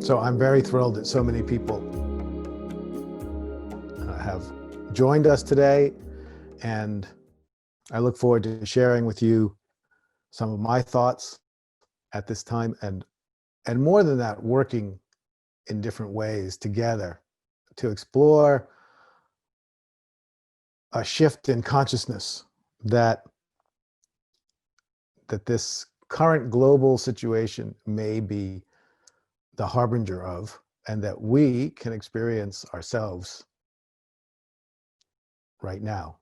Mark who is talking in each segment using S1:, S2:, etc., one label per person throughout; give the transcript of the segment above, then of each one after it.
S1: So I'm very thrilled that so many people have joined us today, and I look forward to sharing with you some of my thoughts at this time, and more than that, working in different ways together to explore a shift in consciousness that this current global situation may be the harbinger of, and that we can experience ourselves right now.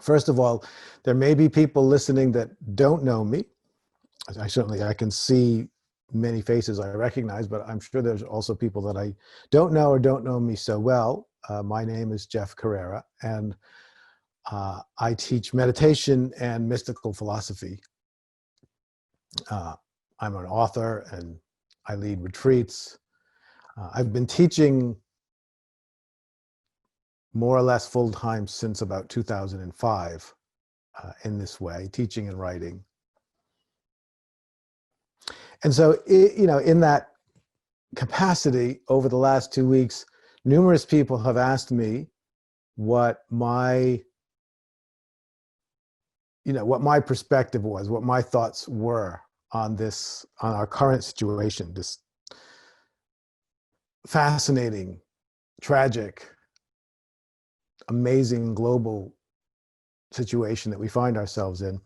S1: First of all, there may be people listening that don't know me. I can see many faces I recognize, but I'm sure there's also people that I don't know or don't know me so well. My name is Jeff Carreira, and I teach meditation and mystical philosophy. I'm an author and I lead retreats. I've been teaching more or less full-time since about 2005 in this way, teaching and writing. And so, in that capacity, over the last 2 weeks, numerous people have asked me what my perspective was, what my thoughts were on our current situation, this fascinating, tragic, amazing global situation that we find ourselves in.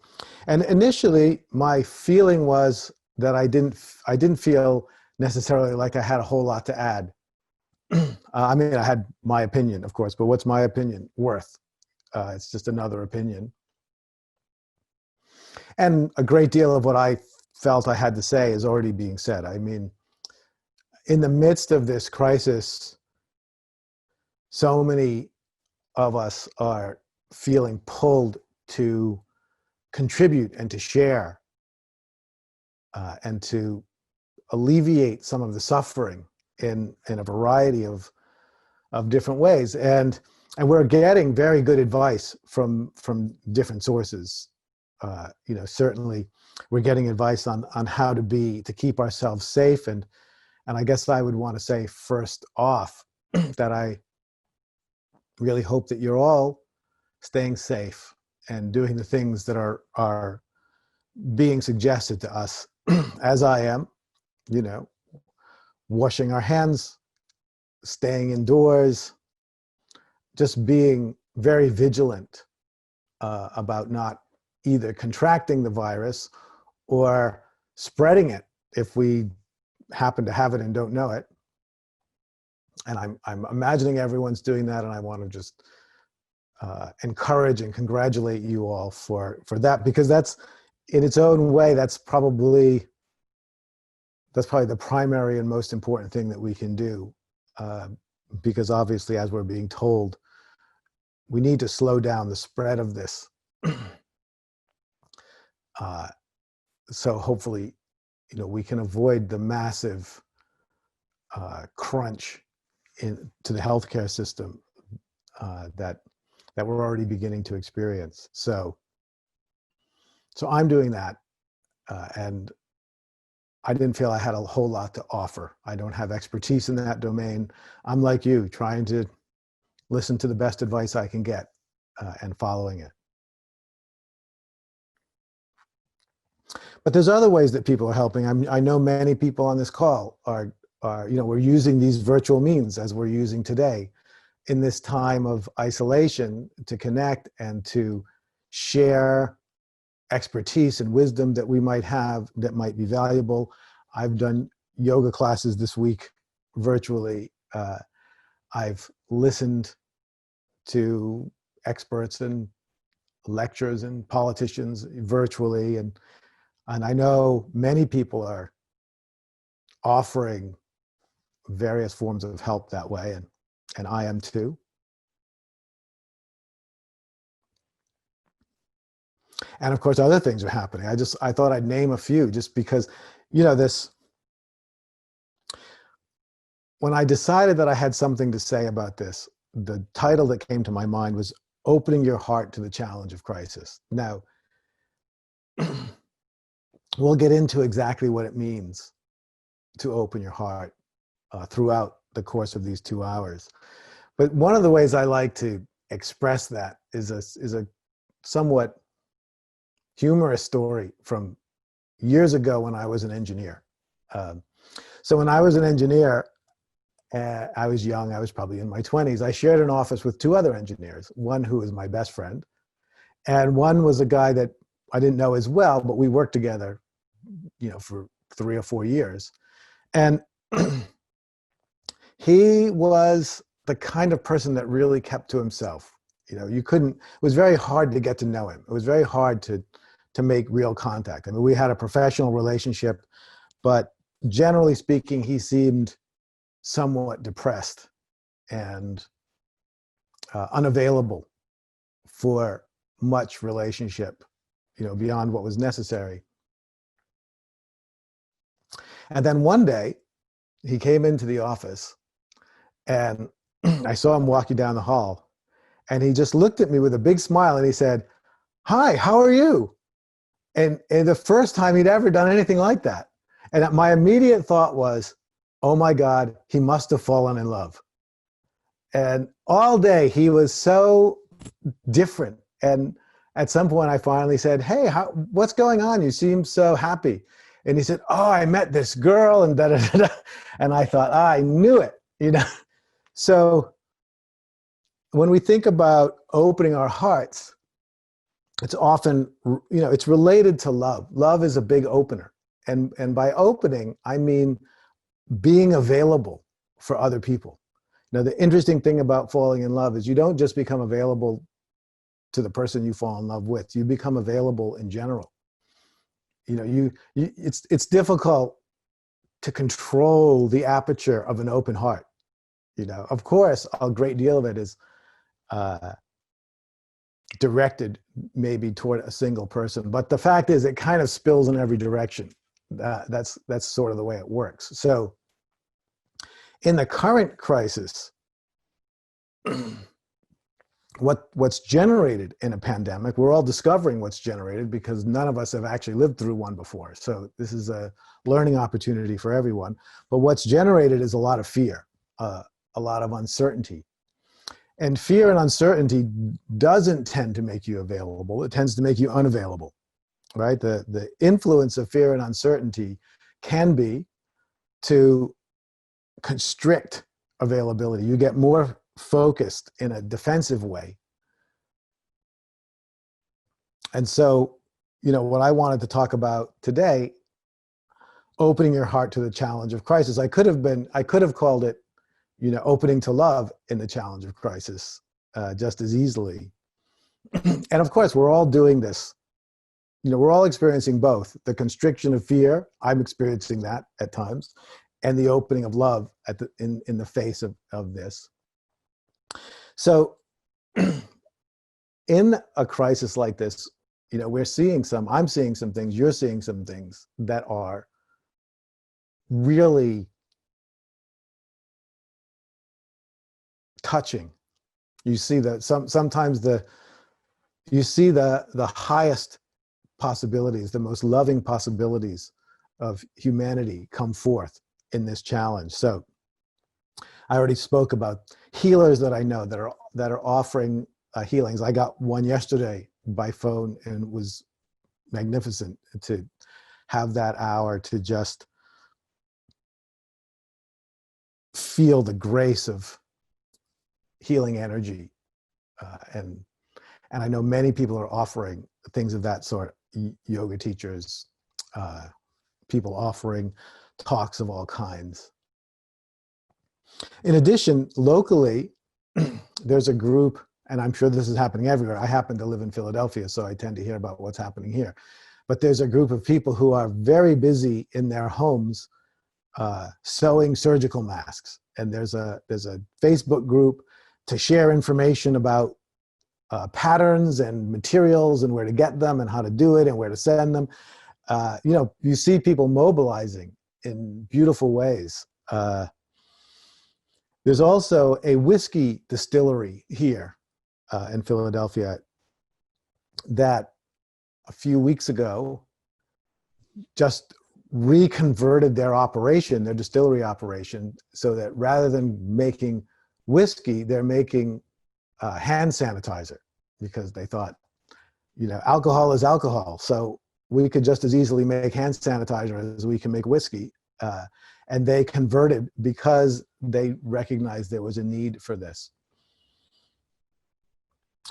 S1: And initially, my feeling was that I didn't feel necessarily like I had a whole lot to add. I mean, I had my opinion, of course, but what's my opinion worth? It's just another opinion. And a great deal of what I felt I had to say is already being said. I mean, in the midst of this crisis, so many of us are feeling pulled to contribute and to share and to alleviate some of the suffering in a variety of different ways. And we're getting very good advice from different sources. Certainly we're getting advice on how to keep ourselves safe. And I guess I would want to say first off that I really hope that you're all staying safe and doing the things that are being suggested to us, as I am, washing our hands, staying indoors, just being very vigilant about not either contracting the virus or spreading it if we happen to have it and don't know it. And I'm imagining everyone's doing that, and I want to just encourage and congratulate you all for that, because that's, in its own way, that's probably the primary and most important thing that we can do, because obviously, as we're being told, we need to slow down the spread of this. So hopefully, we can avoid the massive crunch to the healthcare system that we're already beginning to experience. So I'm doing that, and I didn't feel I had a whole lot to offer. I don't have expertise in that domain. I'm like you, trying to listen to the best advice I can get and following it. But there's other ways that people are helping. I know many people on this call are we're using these virtual means as we're using today in this time of isolation to connect and to share expertise and wisdom that we might have that might be valuable. I've done yoga classes this week virtually. I've listened to experts and lectures and politicians virtually, and I know many people are offering various forms of help that way, and I am too. And of course, other things are happening. I thought I'd name a few just because, when I decided that I had something to say about this, the title that came to my mind was Opening Your Heart to the Challenge of Crisis. Now, we'll get into exactly what it means to open your heart throughout the course of these 2 hours. But one of the ways I like to express that is a somewhat humorous story from years ago when I was an engineer. So when I was an engineer, I was young, I was probably in my 20s. I shared an office with 2 other engineers, one who was my best friend, and one was a guy that I didn't know as well, but we worked together, for 3 or 4 years. And he was the kind of person that really kept to himself. It was very hard to get to know him. It was very hard to make real contact. I mean, we had a professional relationship, but generally speaking, he seemed somewhat depressed and unavailable for much relationship, beyond what was necessary. And then one day, he came into the office, and I saw him walking down the hall, and he just looked at me with a big smile, and he said, "Hi, how are you?" And the first time he'd ever done anything like that. And my immediate thought was, oh my God, he must have fallen in love. And all day he was so different. And at some point I finally said, "Hey, what's going on? You seem so happy." And he said, "Oh, I met this girl and da da da da." And I thought, I knew it, So when we think about opening our hearts, it's often, it's related to love. Love is a big opener. And by opening, I mean being available for other people. Now, the interesting thing about falling in love is you don't just become available to the person you fall in love with. You become available in general. It's difficult to control the aperture of an open heart. Of course, a great deal of it is directed maybe toward a single person, but the fact is it kind of spills in every direction. That's sort of the way it works. So in the current crisis, what's generated in a pandemic, we're all discovering what's generated because none of us have actually lived through one before. So this is a learning opportunity for everyone. But what's generated is a lot of fear, a lot of uncertainty. And fear and uncertainty doesn't tend to make you available. It tends to make you unavailable, right? The influence of fear and uncertainty can be to constrict availability. You get more focused in a defensive way. And so, what I wanted to talk about today, opening your heart to the challenge of crisis. I could have called it, opening to love in the challenge of crisis, just as easily. And of course, we're all doing this. We're all experiencing both the constriction of fear. I'm experiencing that at times, and the opening of love in the face of this. So in a crisis like this, I'm seeing some things, you're seeing some things that are really touching. You see sometimes you see the highest possibilities, the most loving possibilities of humanity come forth in this challenge. So I already spoke about healers that I know that are offering healings. I got one yesterday by phone, and it was magnificent to have that hour to just feel the grace of healing energy. And I know many people are offering things of that sort, yoga teachers, people offering talks of all kinds. In addition, locally, there's a group, and I'm sure this is happening everywhere. I happen to live in Philadelphia, so I tend to hear about what's happening here. But there's a group of people who are very busy in their homes sewing surgical masks. And there's a Facebook group to share information about patterns and materials and where to get them and how to do it and where to send them. You see people mobilizing in beautiful ways. There's also a whiskey distillery here in Philadelphia that a few weeks ago just reconverted their operation, their distillery operation, so that rather than making whiskey, they're making hand sanitizer, because they thought, alcohol is alcohol. So we could just as easily make hand sanitizer as we can make whiskey. And they converted because they recognized there was a need for this.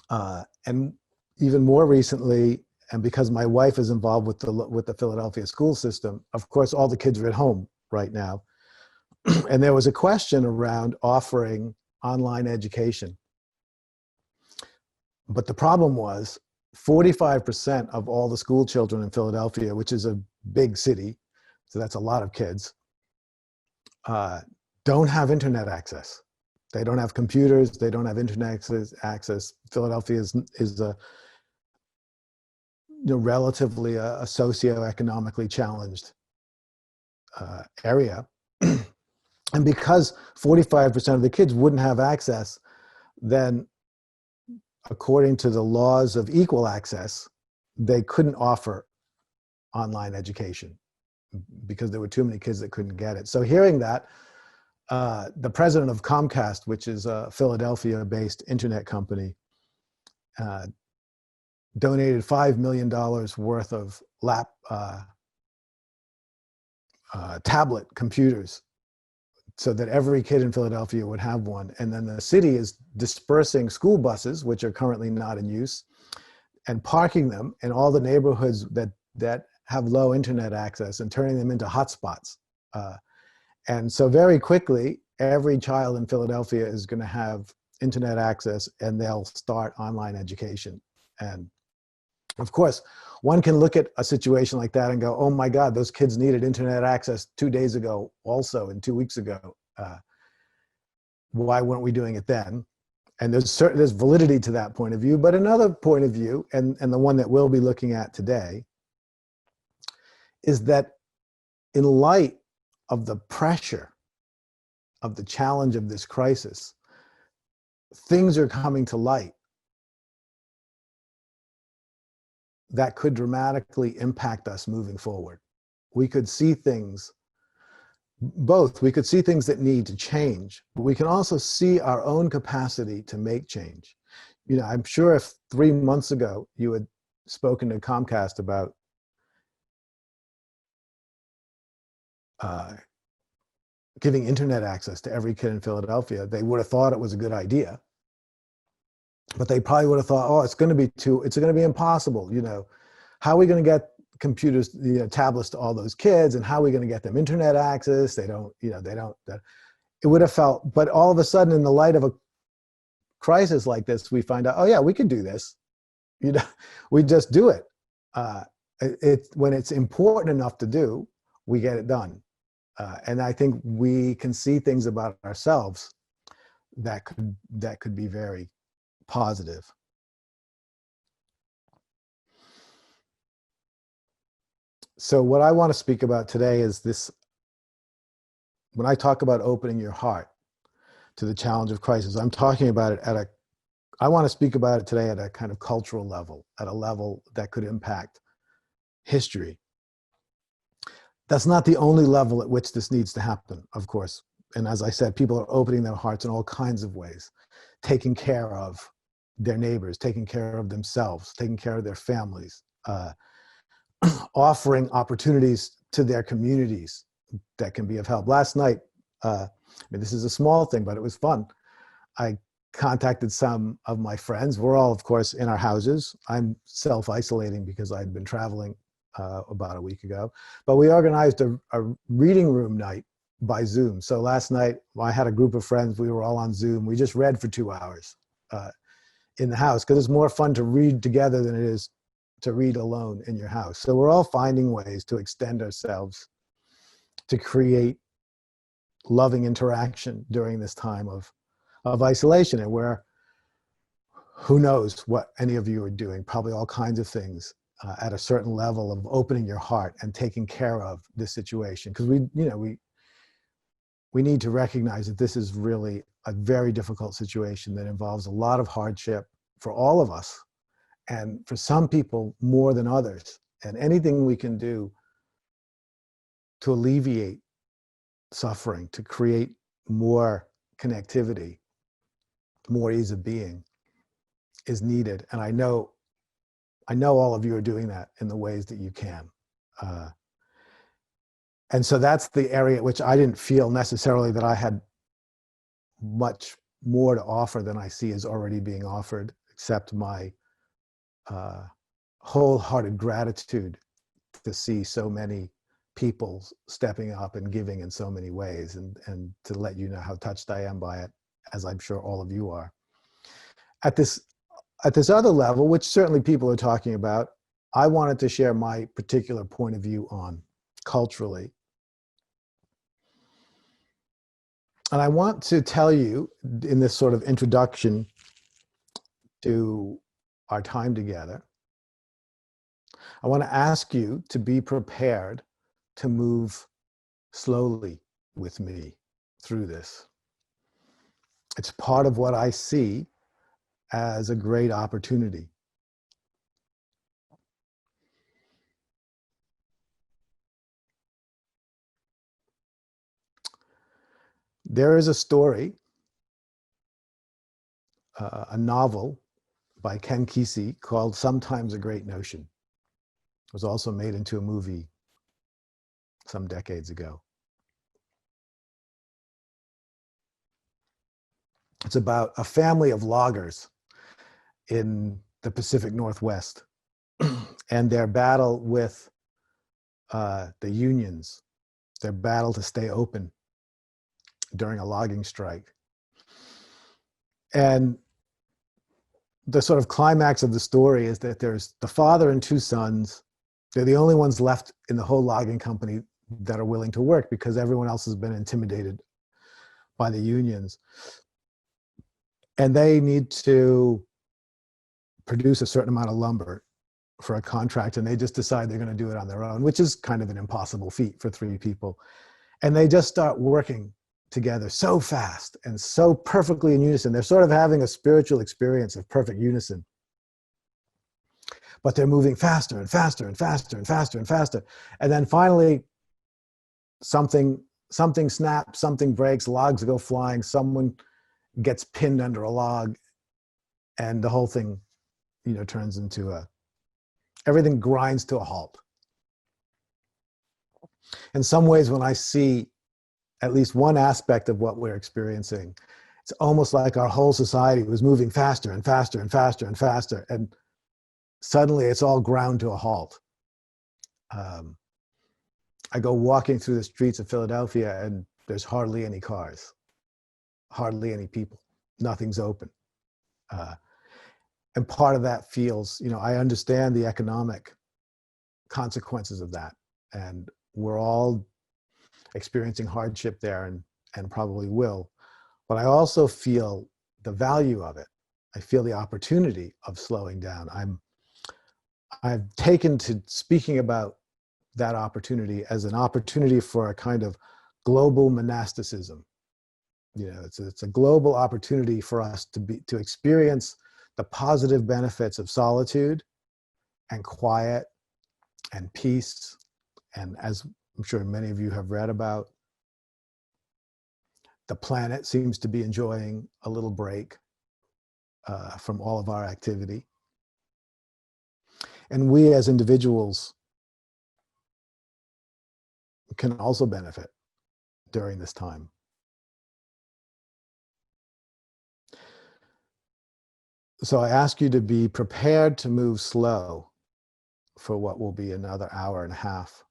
S1: And even more recently, and because my wife is involved with the Philadelphia school system, of course, all the kids are at home right now. And there was a question around offering online education. But the problem was 45% of all the school children in Philadelphia, which is a big city, so that's a lot of kids, don't have internet access. They don't have computers. They don't have internet access. Philadelphia is a relatively a socioeconomically challenged area. And because 45% of the kids wouldn't have access, then according to the laws of equal access, they couldn't offer online education because there were too many kids that couldn't get it. So hearing that, the president of Comcast, which is a Philadelphia-based internet company, donated $5 million worth of tablet computers so that every kid in Philadelphia would have one. And then the city is dispersing school buses, which are currently not in use, and parking them in all the neighborhoods that have low internet access and turning them into hotspots. And so very quickly, every child in Philadelphia is going to have internet access, and they'll start online education. And of course, one can look at a situation like that and go, oh my God, those kids needed internet access 2 days ago also, and 2 weeks ago. Why weren't we doing it then? And there's validity to that point of view. But another point of view, and the one that we'll be looking at today, is that in light of the pressure of the challenge of this crisis, things are coming to light that could dramatically impact us moving forward. We could see things, we could see things that need to change, but we can also see our own capacity to make change. I'm sure if 3 months ago you had spoken to Comcast about giving internet access to every kid in Philadelphia, they would have thought it was a good idea. But they probably would have thought, oh, it's going to be impossible. How are we going to get computers, tablets to all those kids, and how are we going to get them internet access? It would have felt, but all of a sudden, in the light of a crisis like this, we find out, oh yeah, we could do this. We just do it. When it's important enough to do, we get it done. And I think we can see things about ourselves that could be very positive. So what I want to speak about today is this. When I talk about opening your heart to the challenge of crisis, I'm talking about it I want to speak about it today at a kind of cultural level, at a level that could impact history. That's not the only level at which this needs to happen, of course. And as I said, people are opening their hearts in all kinds of ways, taking care of their neighbors, taking care of themselves, taking care of their families, offering opportunities to their communities that can be of help. Last night, this is a small thing, but it was fun. I contacted some of my friends. We're all, of course, in our houses. I'm self-isolating because I'd been traveling about a week ago. But we organized a reading room night by Zoom. So last night, I had a group of friends. We were all on Zoom. We just read for 2 hours in the house, because it's more fun to read together than it is to read alone in your house. So we're all finding ways to extend ourselves, to create loving interaction during this time of isolation, and where who knows what any of you are doing, probably all kinds of things at a certain level of opening your heart and taking care of this situation. Because we need to recognize that this is really a very difficult situation that involves a lot of hardship for all of us, and for some people more than others. And anything we can do to alleviate suffering, to create more connectivity, more ease of being is needed. And I know all of you are doing that in the ways that you can. And so that's the area which I didn't feel necessarily that I had much more to offer than I see is already being offered, except my wholehearted gratitude to see so many people stepping up and giving in so many ways, and to let you know how touched I am by it, as I'm sure all of you are. At this other level, which certainly people are talking about, I wanted to share my particular point of view on culturally. And I want to tell you in this sort of introduction to our time together, I want to ask you to be prepared to move slowly with me through this. It's part of what I see as a great opportunity. There is a story, a novel by Ken Kesey called Sometimes a Great Notion. It was also made into a movie some decades ago. It's about a family of loggers in the Pacific Northwest and their battle with the unions, their battle to stay open during a logging strike. And the sort of climax of the story is that there's the father and two sons. They're the only ones left in the whole logging company that are willing to work because everyone else has been intimidated by the unions. And they need to produce a certain amount of lumber for a contract, and they just decide they're going to do it on their own, which is kind of an impossible feat for three people. And they just start working together so fast and so perfectly in unison. They're sort of having a spiritual experience of perfect unison. But they're moving faster and faster and faster and faster and faster. And then finally, something snaps, something breaks, logs go flying, someone gets pinned under a log, and the whole thing, turns into everything grinds to a halt. In some ways, when I see at least one aspect of what we're experiencing, it's almost like our whole society was moving faster and faster and faster and faster, and suddenly it's all ground to a halt. I go walking through the streets of Philadelphia and there's hardly any cars, hardly any people, nothing's open. And part of that feels, I understand the economic consequences of that, and we're all experiencing hardship there and probably will. But I also feel the value of it. I feel the opportunity of slowing down. I've taken to speaking about that opportunity as an opportunity for a kind of global monasticism. It's a global opportunity for us to experience the positive benefits of solitude and quiet and peace. And as I'm sure many of you have read about, the planet seems to be enjoying a little break from all of our activity. And we as individuals can also benefit during this time. So I ask you to be prepared to move slow for what will be another hour and a half.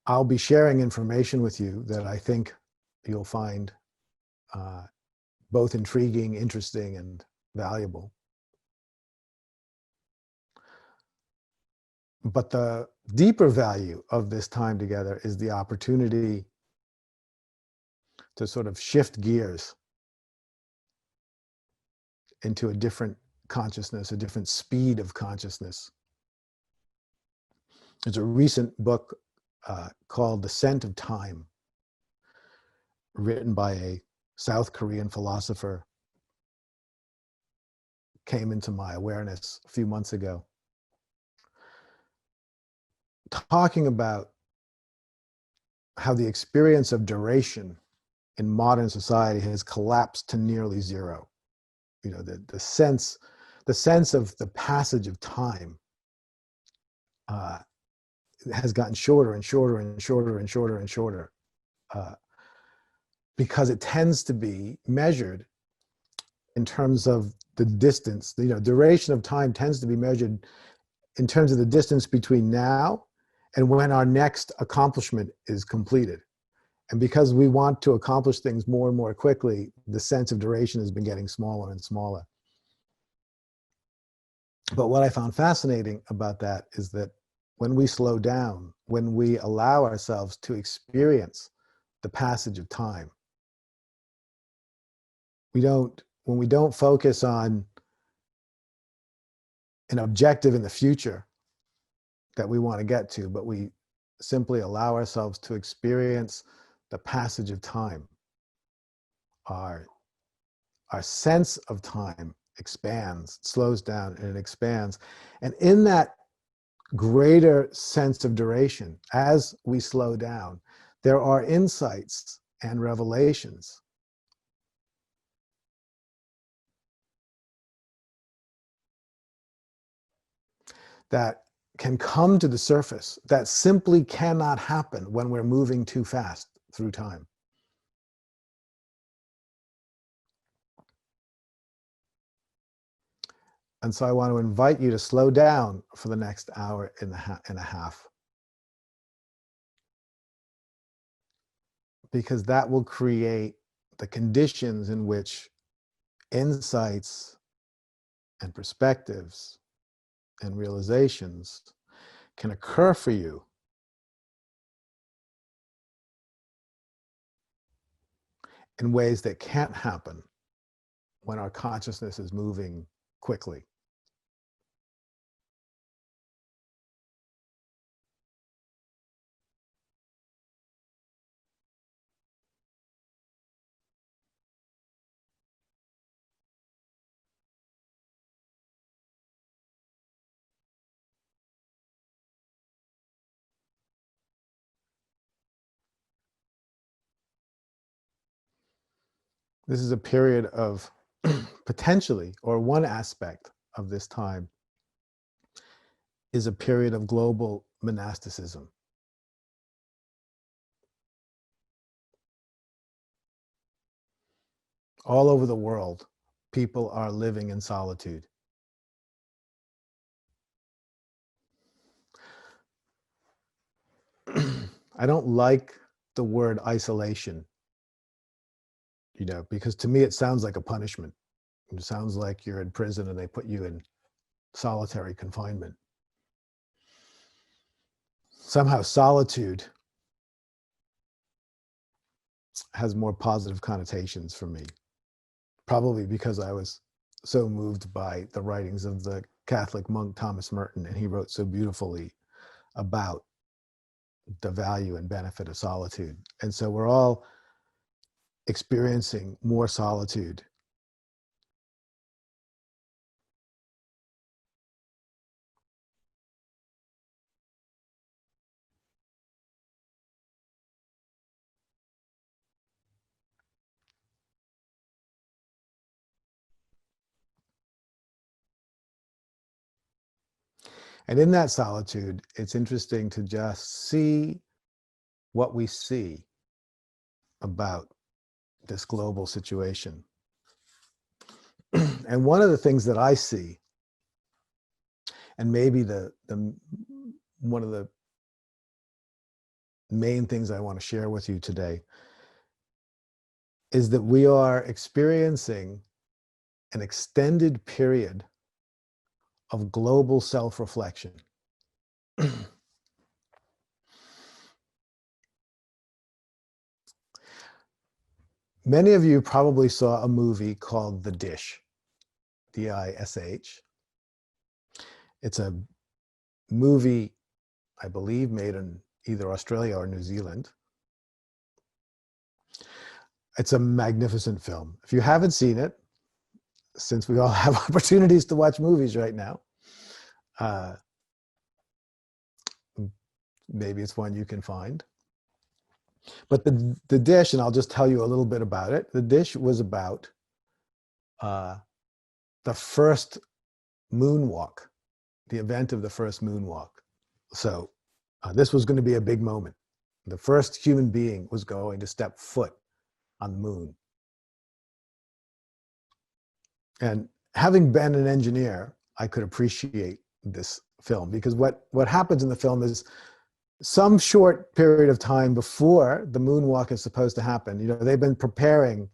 S1: I'll be sharing information with you that I think you'll find both intriguing, interesting, and valuable. But the deeper value of this time together is the opportunity to sort of shift gears into a different consciousness, a different speed of consciousness. There's a recent book called The Scent of Time, written by a South Korean philosopher, came into my awareness a few months ago. talking about how the experience of duration in modern society has collapsed to nearly zero. You know, the sense of the passage of time uh, has gotten shorter and shorter and shorter and shorter and shorter, because it tends to be measured in terms of the distance. You know, duration of time tends to be measured in terms of the distance between now and when our next accomplishment is completed. And because we want to accomplish things more and more quickly, the sense of duration has been getting smaller and smaller. But what I found fascinating about that is that when we slow down, when we allow ourselves to experience the passage of time, when we don't focus on an objective in the future that we want to get to, but we simply allow ourselves to experience the passage of time, our sense of time expands, slows down, and it expands. And in that greater sense of duration, as we slow down, there are insights and revelations that can come to the surface that simply cannot happen when we're moving too fast through time. And so I want to invite you to slow down for the next hour and a half, because that will create the conditions in which insights and perspectives and realizations can occur for you in ways that can't happen when our consciousness is moving quickly. This is a period of potentially, or one aspect of this time is a period of global monasticism. All over the world, people are living in solitude. I don't like the word isolation, you know, because to me it sounds like a punishment. It sounds like you're in prison and they put you in solitary confinement. Somehow solitude has more positive connotations for me, probably because I was so moved by the writings of the Catholic monk Thomas Merton, and he wrote so beautifully about the value and benefit of solitude. And so we're all experiencing more solitude. And in that solitude, it's interesting to just see what we see about this global situation. And one of the things that I see, and maybe the one of the main things I want to share with you today, is that we are experiencing an extended period of global self-reflection. Many of you probably saw a movie called The Dish, D-I-S-H. It's a movie, I believe, made in either Australia or New Zealand. It's a magnificent film. If you haven't seen it, since we all have opportunities to watch movies right now, Maybe it's one you can find. But the dish, and I'll just tell you a little bit about it. The dish was about the first moonwalk, the event of the first moonwalk. So this was going to be a big moment. The first human being was going to step foot on the moon. And having been an engineer, I could appreciate this film, because what happens in the film is some short period of time before the moonwalk is supposed to happen, they've been preparing.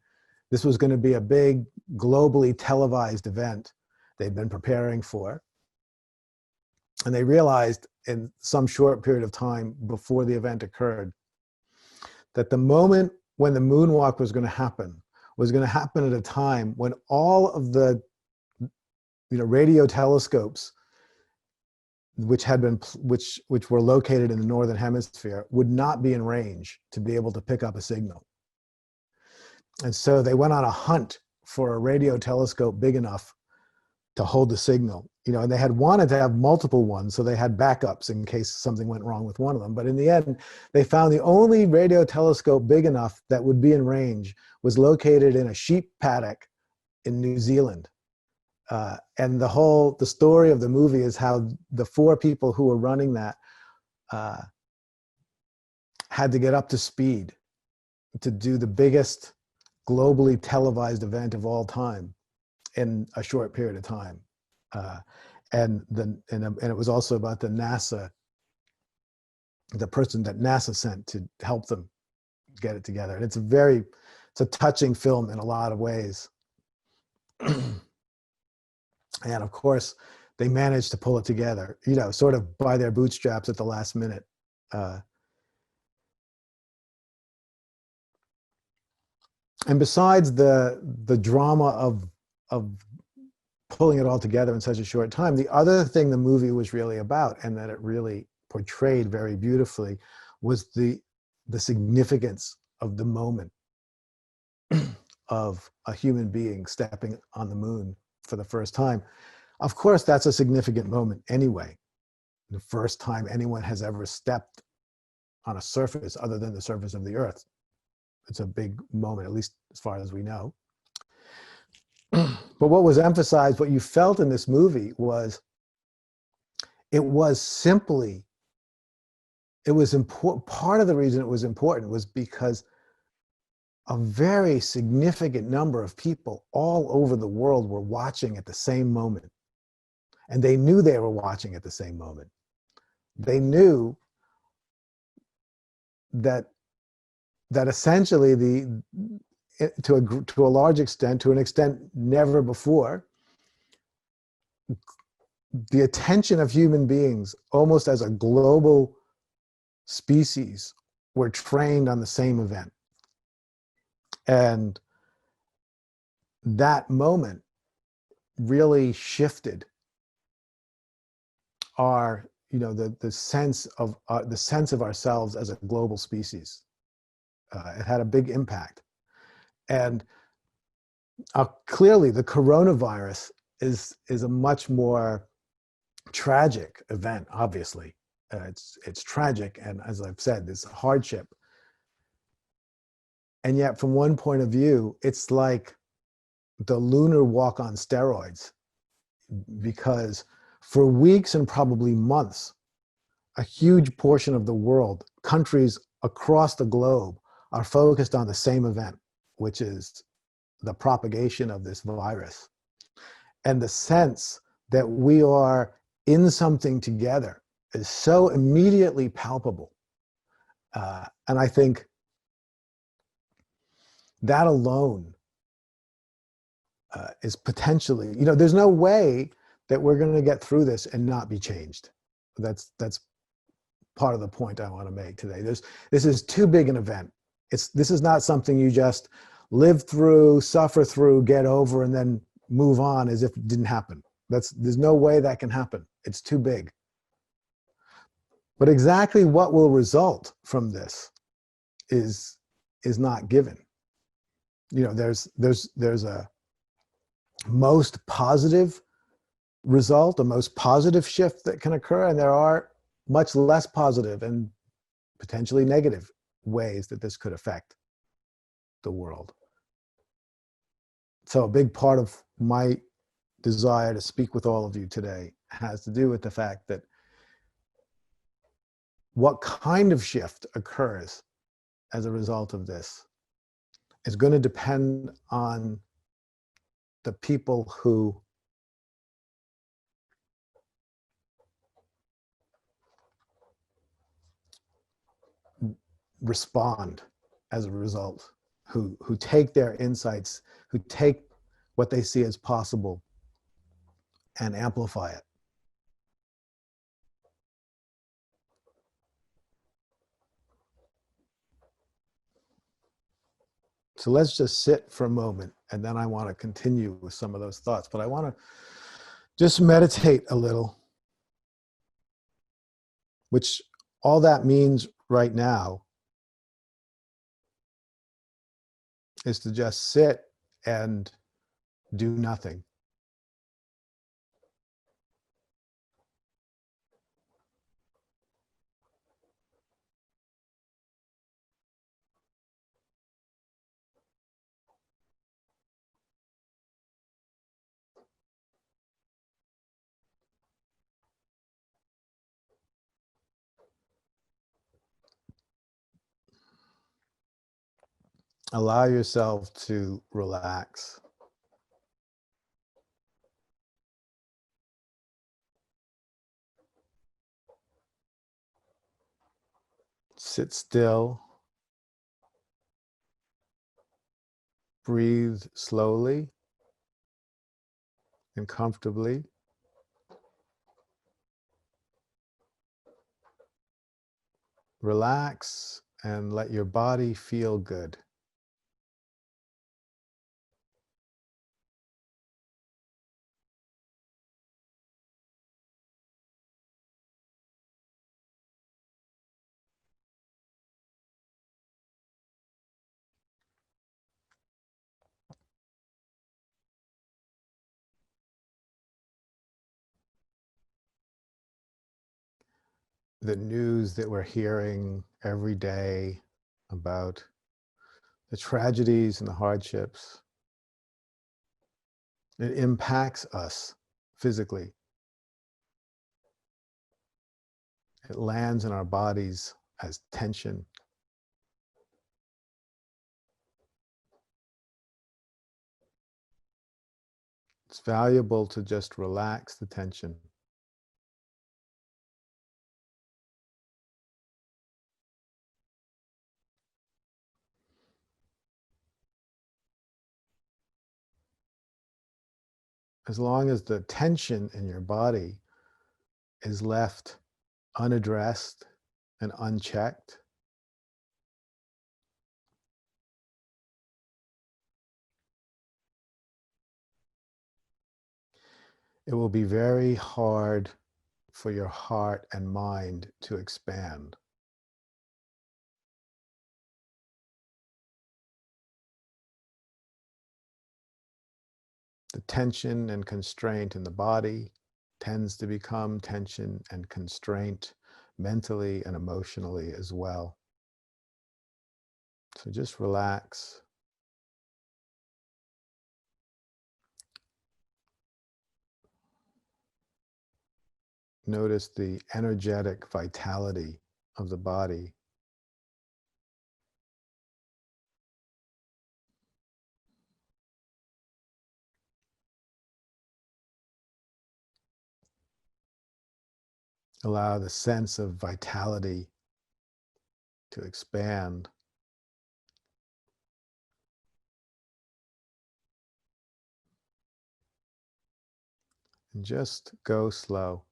S1: This was going to be a big, globally televised event they've been preparing for. And they realized in some short period of time before the event occurred that the moment when the moonwalk was going to happen at a time when all of the radio telescopes which were located in the northern hemisphere would not be in range to be able to pick up a signal. And so they went on a hunt for a radio telescope big enough to hold the signal, and they had wanted to have multiple ones, so they had backups in case something went wrong with one of them. But in the end, they found the only radio telescope big enough that would be in range was located in a sheep paddock in New Zealand. And the story of the movie is how the four people who were running that had to get up to speed to do the biggest globally televised event of all time in a short period of time. And it was also about the person that NASA sent to help them get it together. And it's a touching film in a lot of ways. And of course, they managed to pull it together, sort of by their bootstraps at the last minute. And besides the drama of pulling it all together in such a short time, the other thing the movie was really about, and that it really portrayed very beautifully, was the significance of the moment of a human being stepping on the moon for the first time. Of course, that's a significant moment anyway. The first time anyone has ever stepped on a surface other than the surface of the Earth. It's a big moment, at least as far as we know. But what was emphasized, what you felt in this movie was, it was important. Part of the reason it was important was because a very significant number of people all over the world were watching at the same moment. And they knew they were watching at the same moment. They knew that essentially to a large extent, to an extent never before, the attention of human beings, almost as a global species, were trained on the same event. And that moment really shifted our, the sense of ourselves as a global species. It had a big impact. And clearly the coronavirus is a much more tragic event, obviously. It's tragic, and as I've said, there's hardship. And yet, from one point of view, it's like the lunar walk on steroids, because for weeks and probably months, a huge portion of the world, countries across the globe, are focused on the same event, which is the propagation of this virus. And the sense that we are in something together is so immediately palpable. And I think that alone is potentially, there's no way that we're going to get through this and not be changed. That's part of the point I want to make today. This is too big an event. This is not something you just live through, suffer through, get over, and then move on as if it didn't happen. There's no way that can happen. It's too big. But exactly what will result from this is not given. There's a most positive result, a most positive shift that can occur, and there are much less positive and potentially negative ways that this could affect the world. So a big part of my desire to speak with all of you today has to do with the fact that what kind of shift occurs as a result of this is going to depend on the people who respond as a result, who take their insights, who take what they see as possible and amplify it. So let's just sit for a moment, and then I want to continue with some of those thoughts. But I want to just meditate a little, which all that means right now is to just sit and do nothing. Allow yourself to relax. Sit still. Breathe slowly and comfortably. Relax and let your body feel good. The news that we're hearing every day about the tragedies and the hardships, it impacts us physically. It lands in our bodies as tension. It's valuable to just relax the tension. As long as the tension in your body is left unaddressed and unchecked, it will be very hard for your heart and mind to expand. The tension and constraint in the body tends to become tension and constraint mentally and emotionally as well. So just relax. Notice the energetic vitality of the body. Allow the sense of vitality to expand. And just go slow.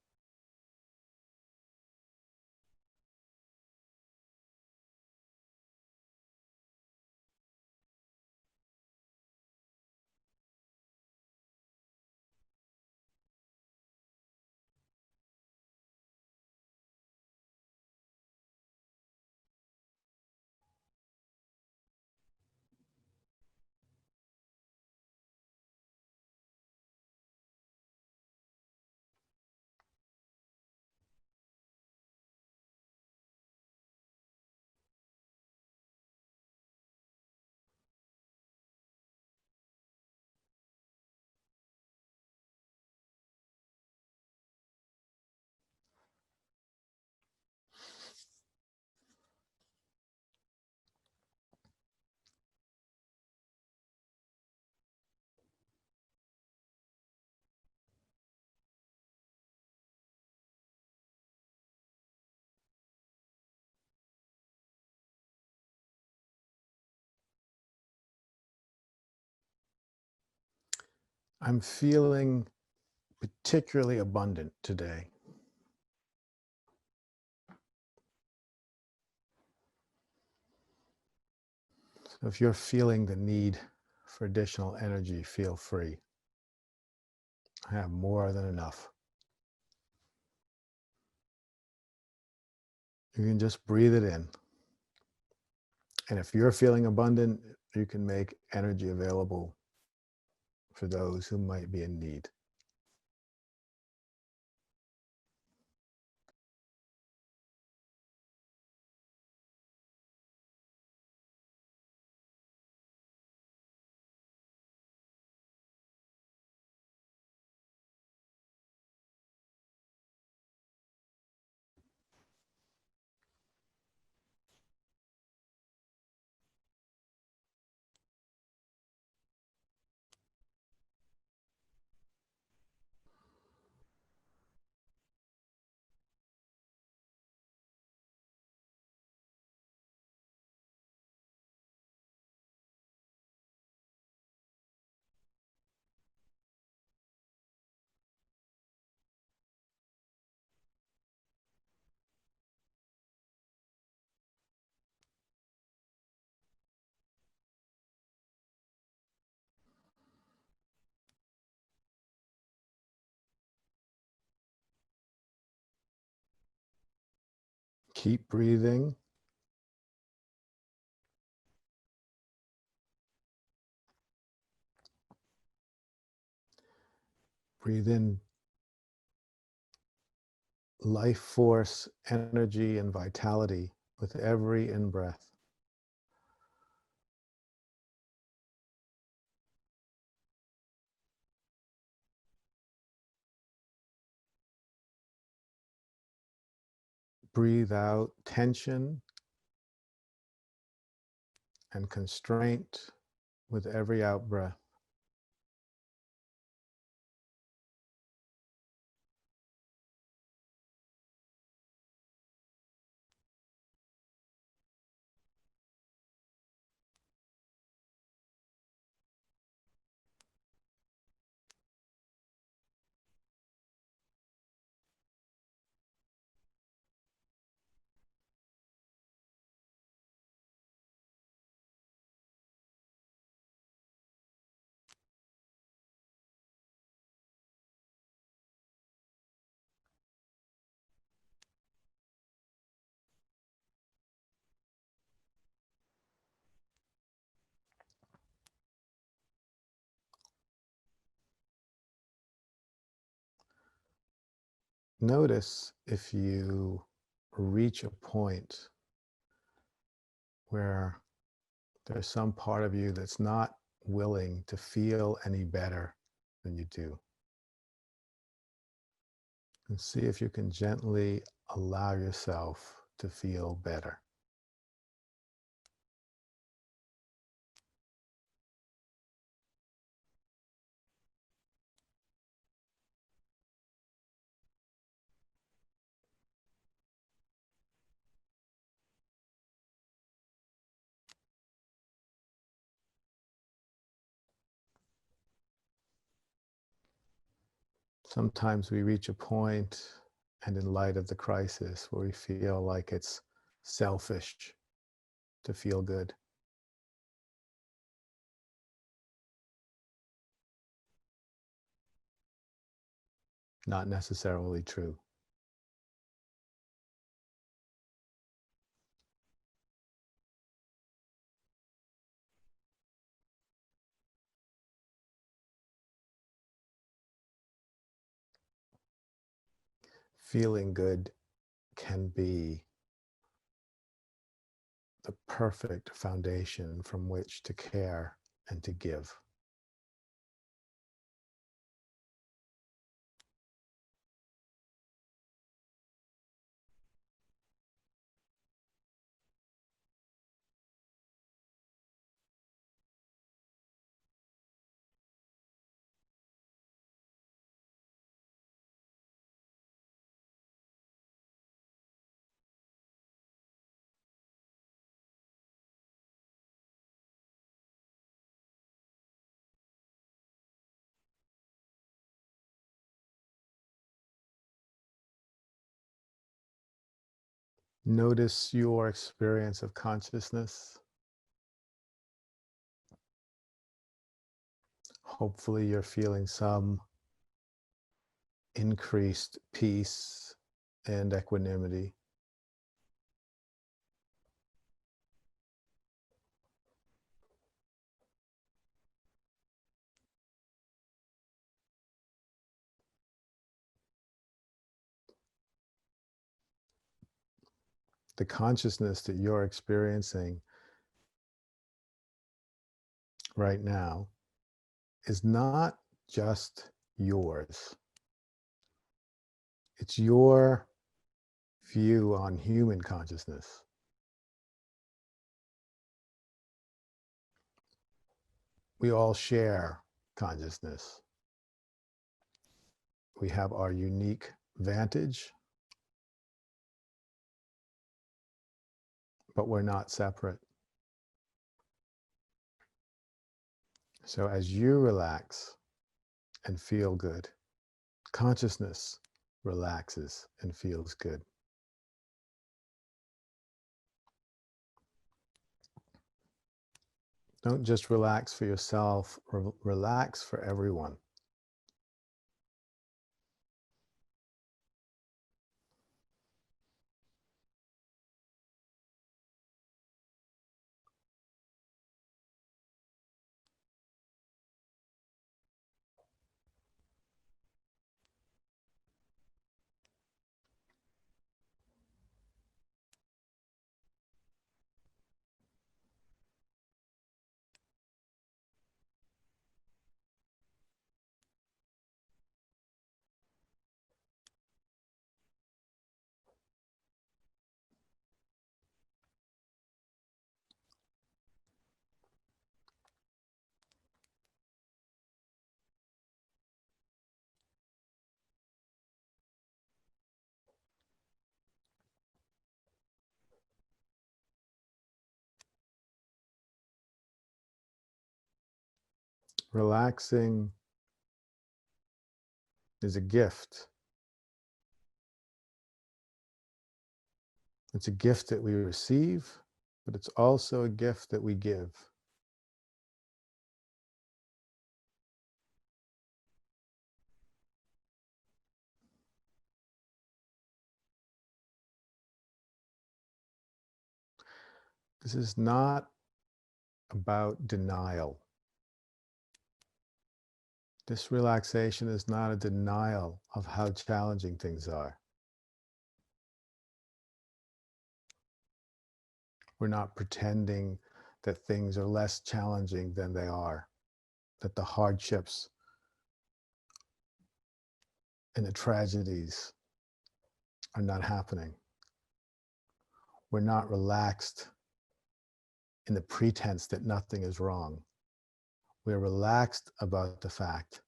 S1: I'm feeling particularly abundant today. So if you're feeling the need for additional energy, feel free. I have more than enough. You can just breathe it in. And if you're feeling abundant, you can make energy available for those who might be in need. Keep breathing. Breathe in life force, energy, and vitality with every in-breath. Breathe out tension and constraint with every out-breath. Notice if you reach a point where there's some part of you that's not willing to feel any better than you do. And see if you can gently allow yourself to feel better. Sometimes we reach a point, and in light of the crisis, where we feel like it's selfish to feel good. Not necessarily true. Feeling good can be the perfect foundation from which to care and to give. Notice your experience of consciousness. Hopefully you're feeling some increased peace and equanimity. The consciousness that you're experiencing right now is not just yours. It's your view on human consciousness. We all share consciousness. We have our unique vantage, but we're not separate. So as you relax and feel good, consciousness relaxes and feels good. Don't just relax for yourself, relax for everyone. Relaxing is a gift. It's a gift that we receive, but it's also a gift that we give. This is not about denial. This relaxation is not a denial of how challenging things are. We're not pretending that things are less challenging than they are, that the hardships and the tragedies are not happening. We're not relaxed in the pretense that nothing is wrong. We're relaxed about the fact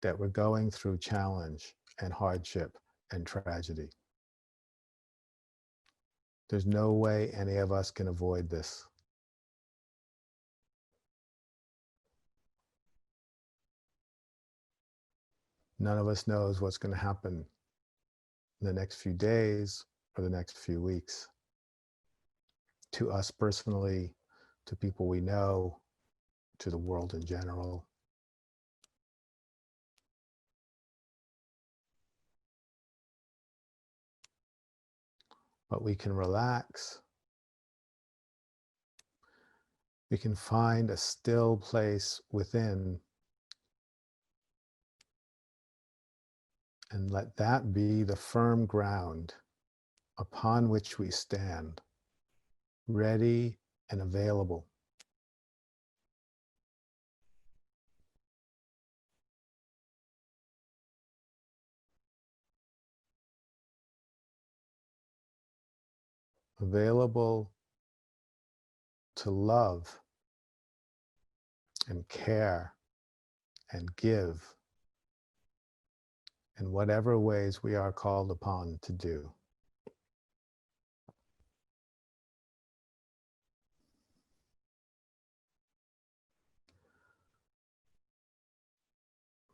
S1: that we're going through challenge and hardship and tragedy. There's no way any of us can avoid this. None of us knows what's going to happen in the next few days or the next few weeks. To us personally, to people we know, to the world in general. But we can relax. We can find a still place within and let that be the firm ground upon which we stand, ready and available. Available to love and care and give in whatever ways we are called upon to do.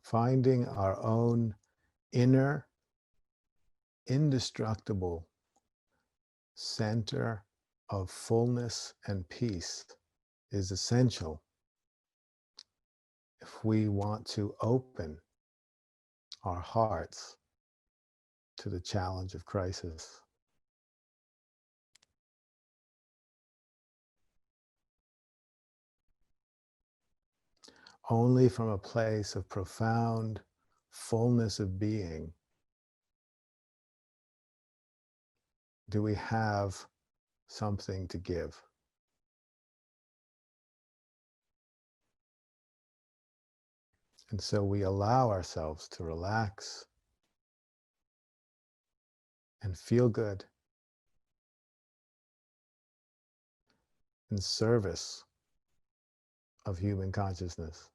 S1: Finding our own inner, indestructible, center of fullness and peace is essential if we want to open our hearts to the challenge of crisis. Only from a place of profound fullness of being do we have something to give. And so we allow ourselves to relax and feel good in service of human consciousness.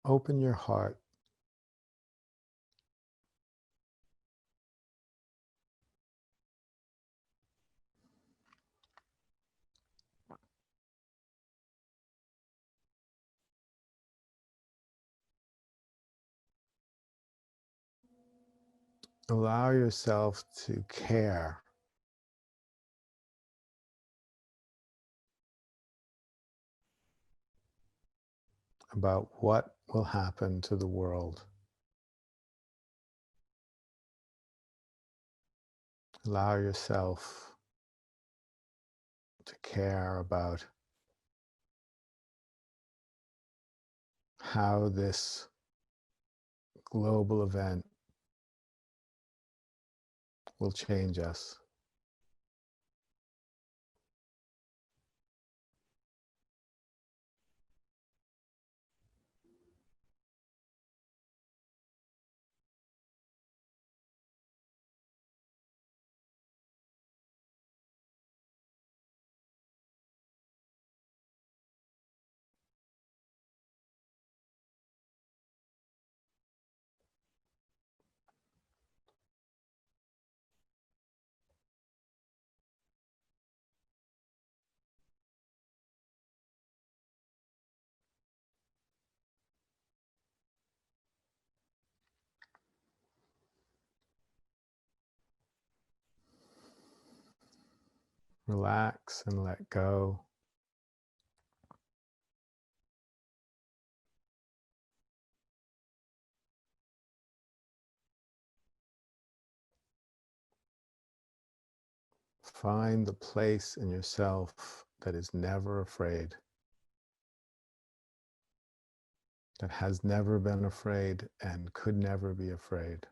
S1: Open your heart. Allow yourself to care about what will happen to the world. Allow yourself to care about how this global event will change us. Relax and let go. Find the place in yourself that is never afraid, that has never been afraid and could never be afraid.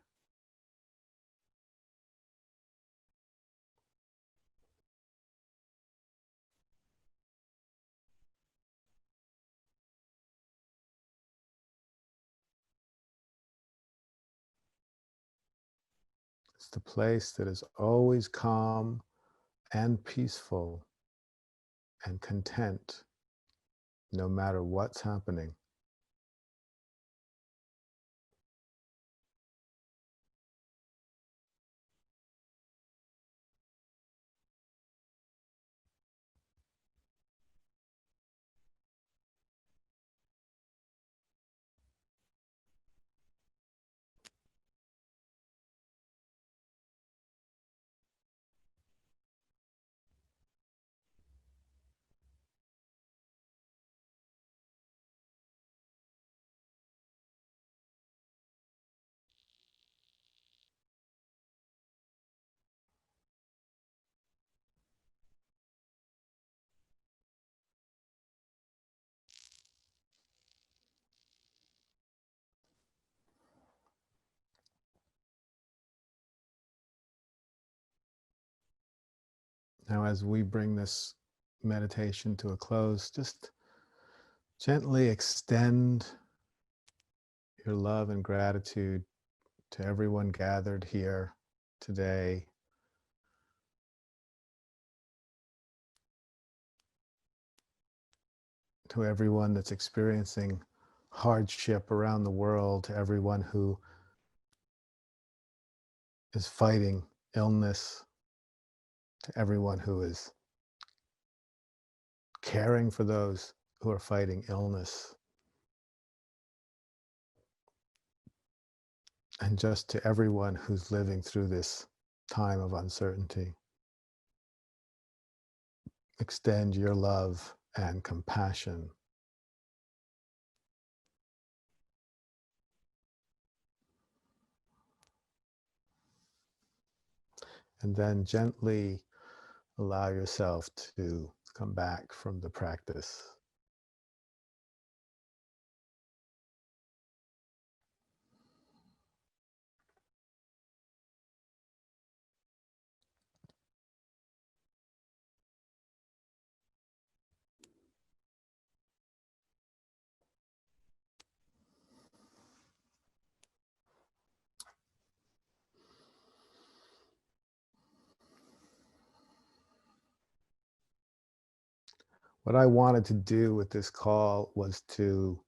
S1: It's the place that is always calm and peaceful and content, no matter what's happening. Now, as we bring this meditation to a close, just gently extend your love and gratitude to everyone gathered here today, to everyone that's experiencing hardship around the world, to everyone who is fighting illness, to everyone who is caring for those who are fighting illness, and just to everyone who's living through this time of uncertainty. Extend your love and compassion. And then gently allow yourself to come back from the practice. What I wanted to do with this call was to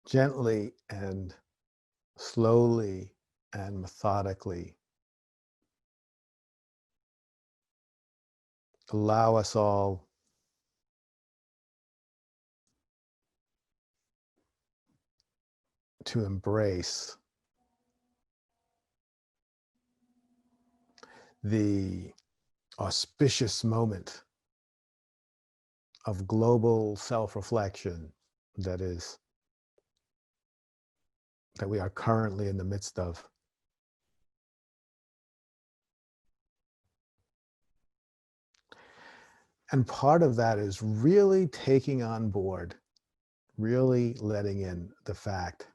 S1: gently and slowly and methodically allow us all to embrace the auspicious moment of global self-reflection that we are currently in the midst of. And part of that is really taking on board, really letting in the fact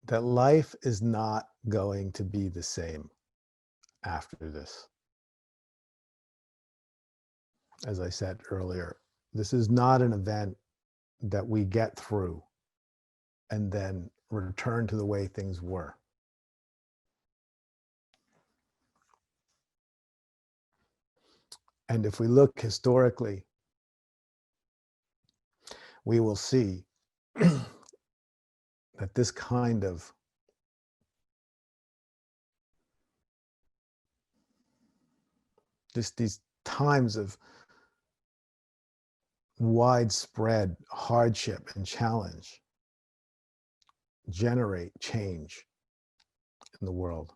S1: that life is not going to be the same after this. As I said earlier, this is not an event that we get through and then return to the way things were. And if we look historically, we will see that this kind of these times of widespread hardship and challenge generate change. in the world.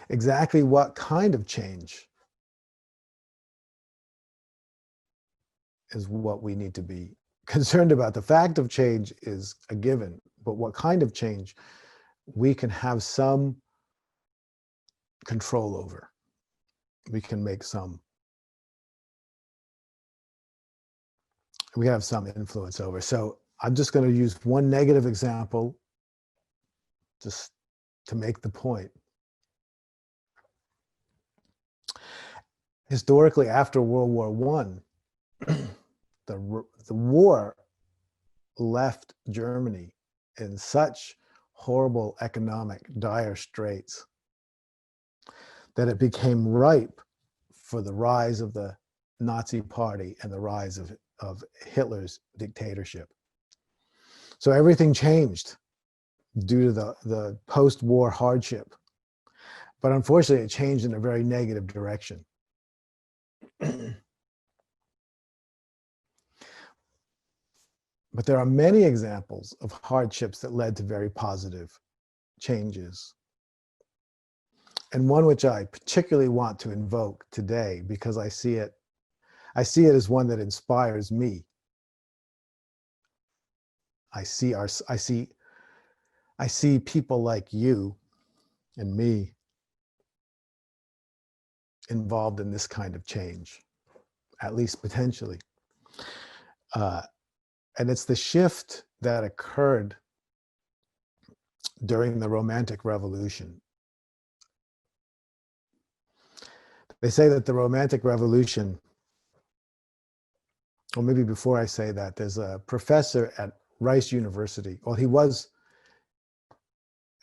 S1: Exactly what kind of change is what we need to be concerned about. The fact of change is a given, but what kind of change we can have some control over. We can make we have some influence over. So I'm just going to use one negative example just to make the point. Historically, after World War I, the war left Germany in such horrible economic dire straits that it became ripe for the rise of the Nazi Party and the rise of Hitler's dictatorship. So everything changed due to the post-war hardship. But unfortunately, it changed in a very negative direction. But there are many examples of hardships that led to very positive changes. And one which I particularly want to invoke today because I see it as one that inspires me. I see people like you and me involved in this kind of change, at least potentially. And it's the shift that occurred during the Romantic Revolution. They say that the Romantic Revolution, or maybe before I say that, there's a professor at Rice University. Well, he was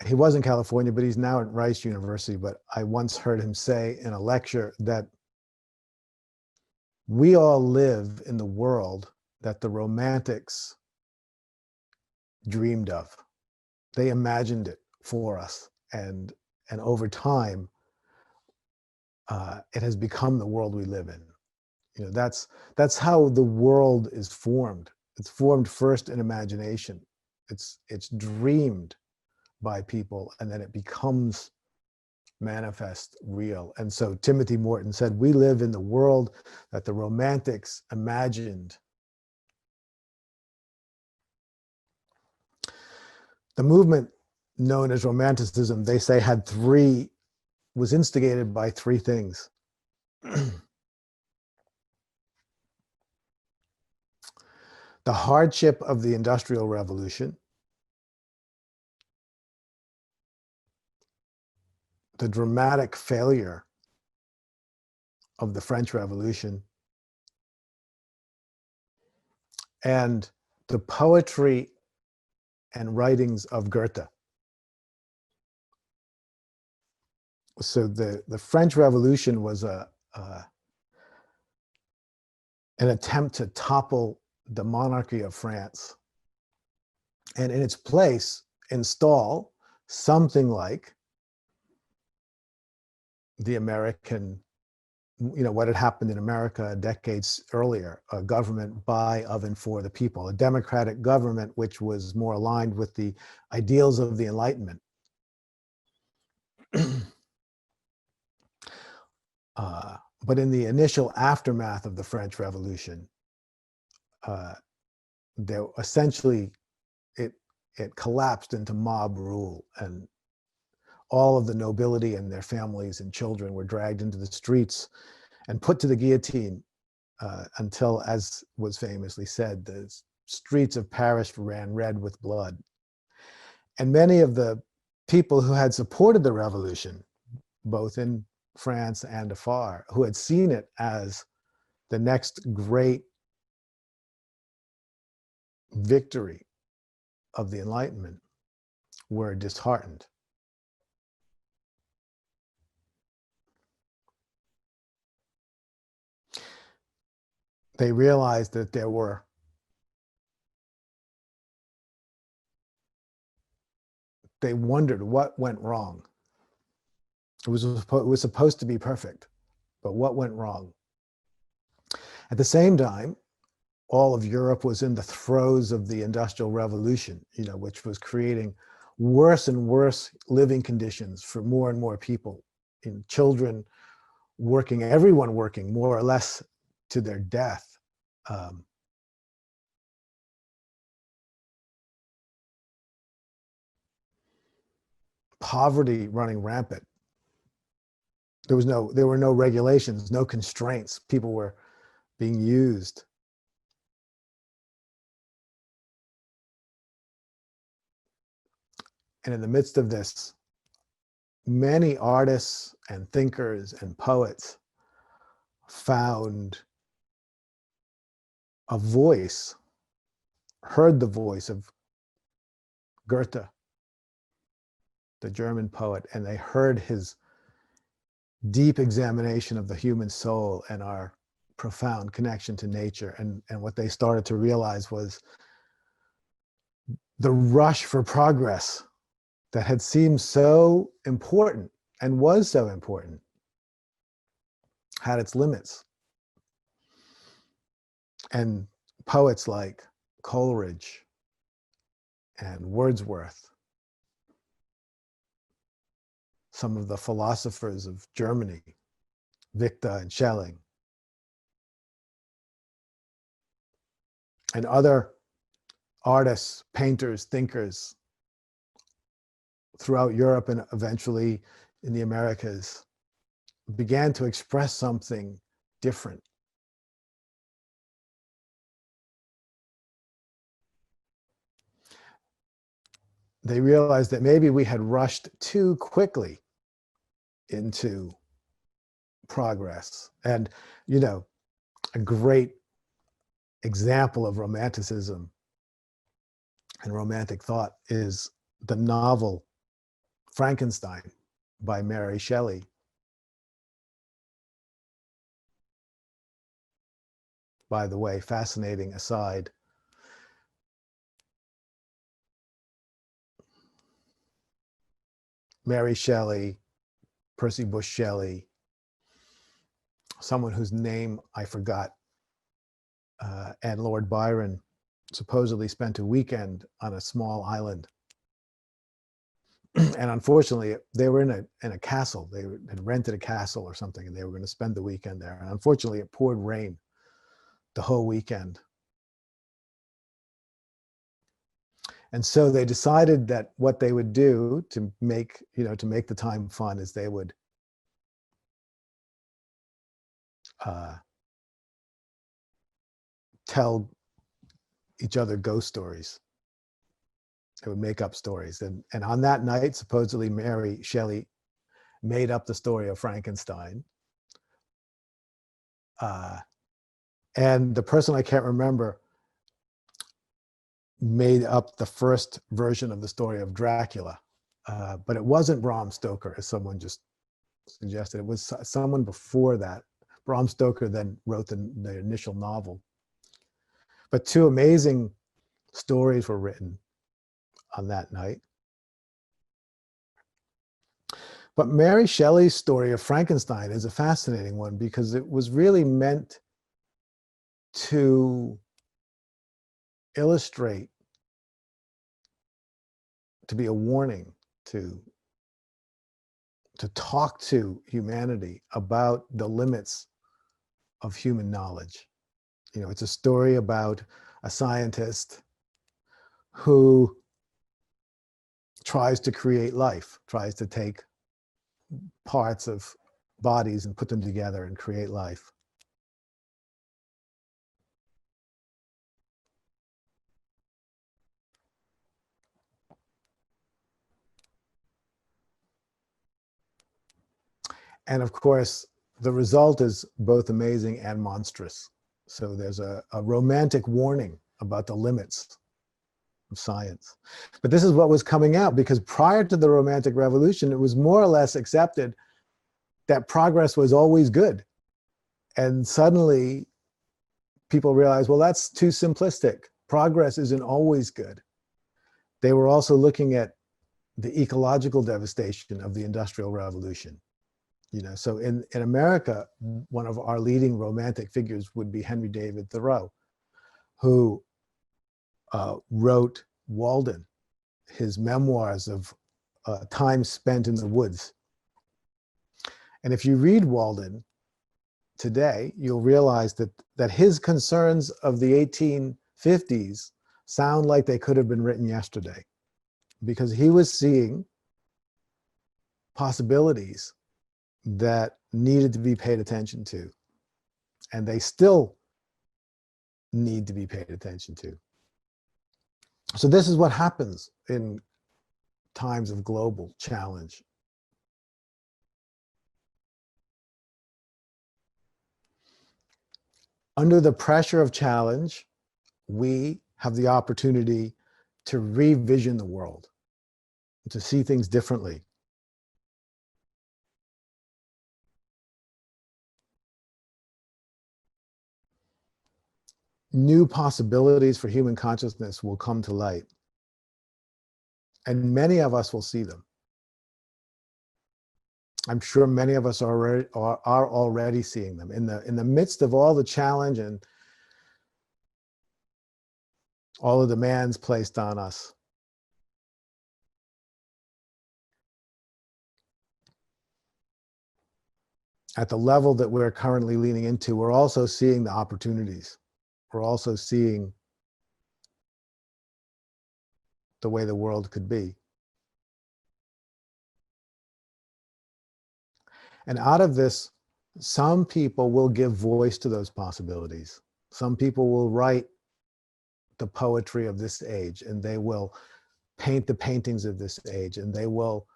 S1: in California, but he's now at Rice University. But I once heard him say in a lecture that we all live in the world that the Romantics dreamed of. They imagined it for us, and over time, it has become the world we live in. You know, that's how the world is formed. It's formed first in imagination. It's dreamed by people, and then it becomes manifest, real. And so Timothy Morton said, we live in the world that the Romantics imagined. The movement known as Romanticism, they say, was instigated by three things. The hardship of the Industrial Revolution, the dramatic failure of the French Revolution, and the poetry and writings of Goethe. So the French Revolution was an attempt to topple the monarchy of France, and in its place install something like the American, what had happened in America decades earlier, a government by, of, and for the people, a democratic government which was more aligned with the ideals of the Enlightenment. But in the initial aftermath of the French Revolution, there essentially it collapsed into mob rule, and all of the nobility and their families and children were dragged into the streets and put to the guillotine until, as was famously said, the streets of Paris ran red with blood. And many of the people who had supported the revolution, both in France and afar, who had seen it as the next great victory of the Enlightenment, were disheartened. They realized that they wondered what went wrong. It was supposed to be perfect, but what went wrong? At the same time, all of Europe was in the throes of the Industrial Revolution, which was creating worse and worse living conditions for more and more people, in children working, everyone working more or less to their death. Poverty running rampant. There were no regulations, no constraints. People were being used. And in the midst of this, many artists and thinkers and poets found a voice, heard the voice of Goethe, the German poet, and they heard his deep examination of the human soul and our profound connection to nature. And what they started to realize was the rush for progress that had seemed so important and was so important had its limits. And poets like Coleridge and Wordsworth, some of the philosophers of Germany, Fichte and Shelley, and other artists, painters, thinkers throughout Europe and eventually in the Americas began to express something different. They realized that maybe we had rushed too quickly into progress. And, you know, a great example of romanticism and romantic thought is the novel Frankenstein by Mary Shelley. By the way, fascinating aside, Mary Shelley, Percy Bysshe Shelley, someone whose name I forgot, and Lord Byron supposedly spent a weekend on a small island. And unfortunately, they were in a castle. They had rented a castle or something, and they were going to spend the weekend there. And unfortunately, it poured rain the whole weekend. And so they decided that what they would do to make the time fun is they would tell each other ghost stories. They would make up stories. And on that night, supposedly Mary Shelley made up the story of Frankenstein. And the person I can't remember made up the first version of the story of Dracula. But it wasn't Bram Stoker, as someone just suggested. It was someone before that. Bram Stoker then wrote the initial novel. But two amazing stories were written on that night. But Mary Shelley's story of Frankenstein is a fascinating one because it was really meant to illustrate, to be a warning, to talk to humanity about the limits of human knowledge. You know, it's a story about a scientist who tries to create life, tries to take parts of bodies and put them together and create life. And of course, the result is both amazing and monstrous. So there's a romantic warning about the limits of science. But this is what was coming out, because prior to the Romantic Revolution, it was more or less accepted that progress was always good. And suddenly people realized, well, that's too simplistic. Progress isn't always good. They were also looking at the ecological devastation of the Industrial Revolution. You know, so in America, one of our leading romantic figures would be Henry David Thoreau, who wrote Walden his memoirs of time spent in the woods. And if you read Walden today, you'll realize that his concerns of the 1850s sound like they could have been written yesterday, because he was seeing possibilities that needed to be paid attention to, and they still need to be paid attention to. So this is what happens in times of global challenge. Under the pressure of challenge, we have the opportunity to revision the world, to see things differently. New possibilities for human consciousness will come to light, and many of us will see them. I'm sure many of us are already seeing them in the midst of all the challenge and all the demands placed on us. At the level that we're currently leaning into, we're also seeing the opportunities. We're also seeing the way the world could be. And out of this, some people will give voice to those possibilities. Some people will write the poetry of this age, and they will paint the paintings of this age, and they will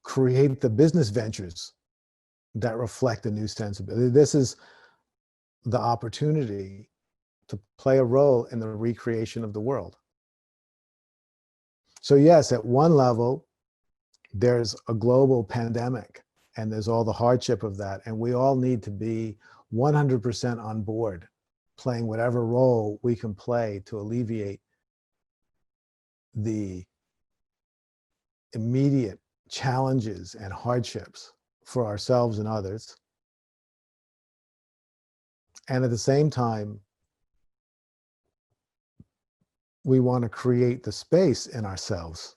S1: create the business ventures that reflect a new sensibility. This is the opportunity to play a role in the recreation of the world. So yes, at one level, there's a global pandemic, and there's all the hardship of that, and we all need to be 100% on board, playing whatever role we can play to alleviate the immediate challenges and hardships for ourselves and others. And at the same time, we want to create the space in ourselves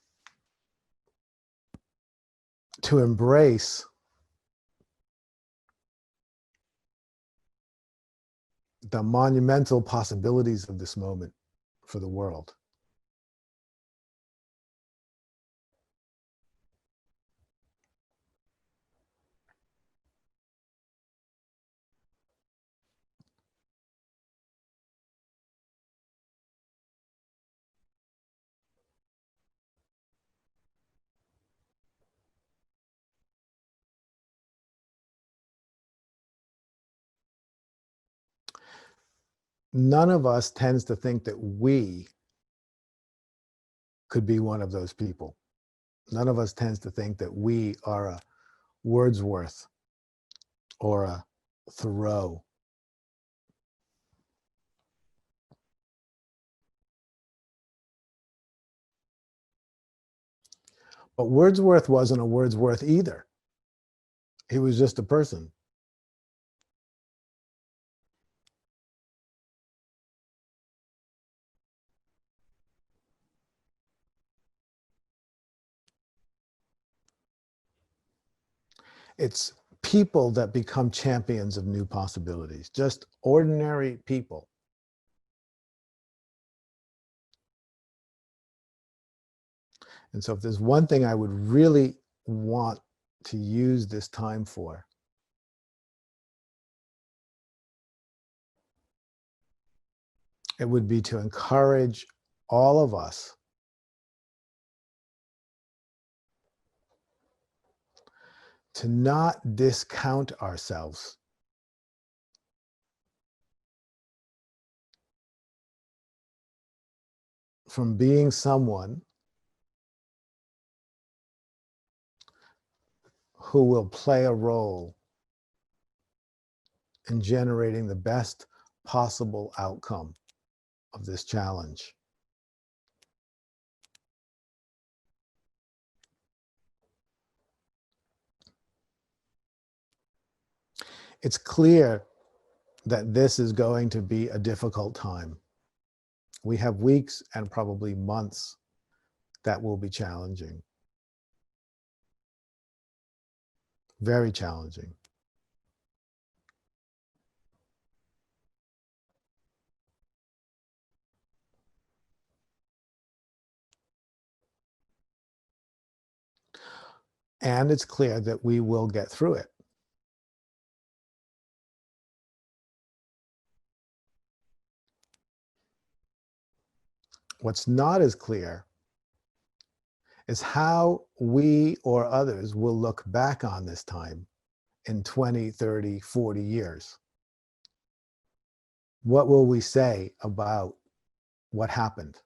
S1: to embrace the monumental possibilities of this moment for the world. None of us tends to think that we could be one of those people. None of us tends to think that we are a Wordsworth or a Thoreau. But Wordsworth wasn't a Wordsworth either. He was just a person. It's people that become champions of new possibilities, just ordinary people. And so if there's one thing I would really want to use this time for, it would be to encourage all of us to not discount ourselves. From being someone who will play a role in generating the best possible outcome of this challenge. It's clear that this is going to be a difficult time. We have weeks and probably months that will be challenging, very challenging. And it's clear that we will get through it. What's not as clear is how we or others will look back on this time in 20, 30, 40 years. What will we say about what happened?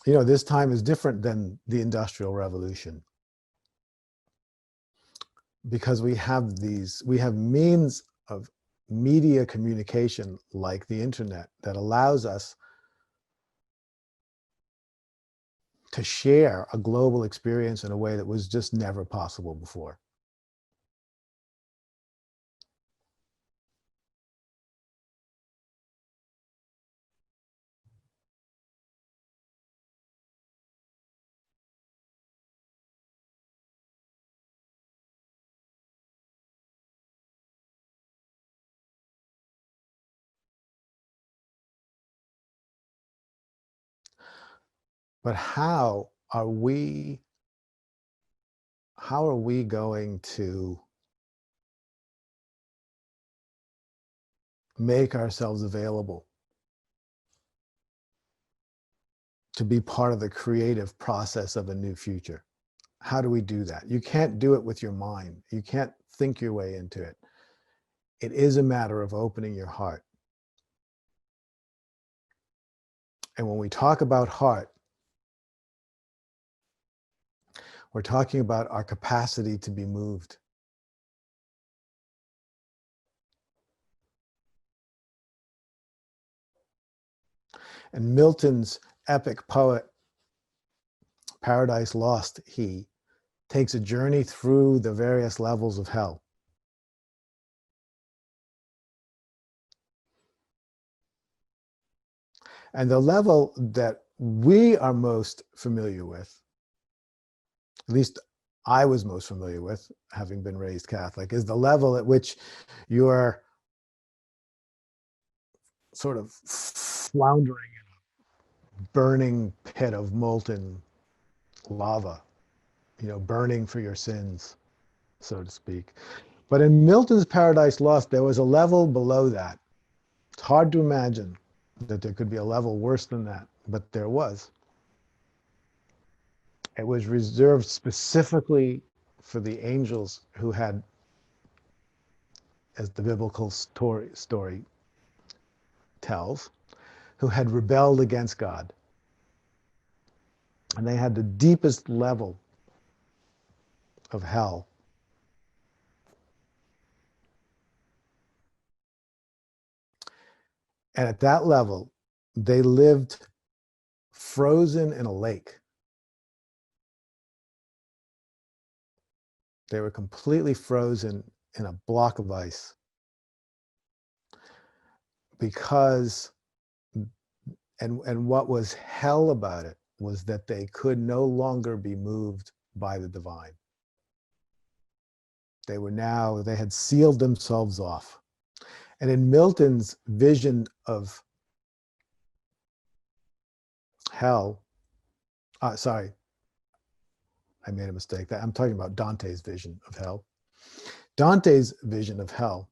S1: You know, this time is different than the Industrial Revolution because we have means of media communication like the internet that allows us to share a global experience in a way that was just never possible before. But how are we going to make ourselves available to be part of the creative process of a new future? How do we do that? You can't do it with your mind. You can't think your way into it. It is a matter of opening your heart. And when we talk about heart, we're talking about our capacity to be moved. And Milton's epic poet, Paradise Lost, he takes a journey through the various levels of hell. And the level that we are most familiar with, at least I was most familiar with, having been raised Catholic, is the level at which you're sort of floundering in a burning pit of molten lava, you know, burning for your sins, so to speak. But in Milton's Paradise Lost, there was a level below that. It's hard to imagine that there could be a level worse than that, but there was. It was reserved specifically for the angels who had, as the biblical story tells, who had rebelled against God. And they had the deepest level of hell. And at that level, they lived frozen in a lake. They were completely frozen in a block of ice because, and what was hell about it was that they could no longer be moved by the divine. They had sealed themselves off. And in Milton's vision of hell, sorry, I made a mistake. I'm talking about Dante's vision of hell. Dante's vision of hell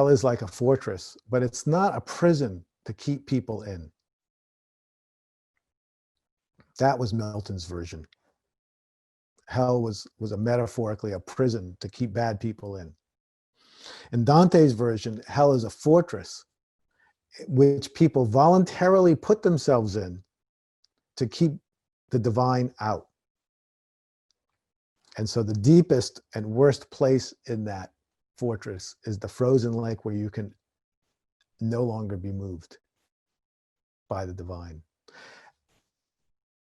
S1: is like a fortress, but it's not a prison to keep people in. That was Milton's version. Hell was metaphorically a prison to keep bad people in. In Dante's version, hell is a fortress which people voluntarily put themselves in to keep the divine out. And so the deepest and worst place in that fortress is the frozen lake where you can no longer be moved by the divine.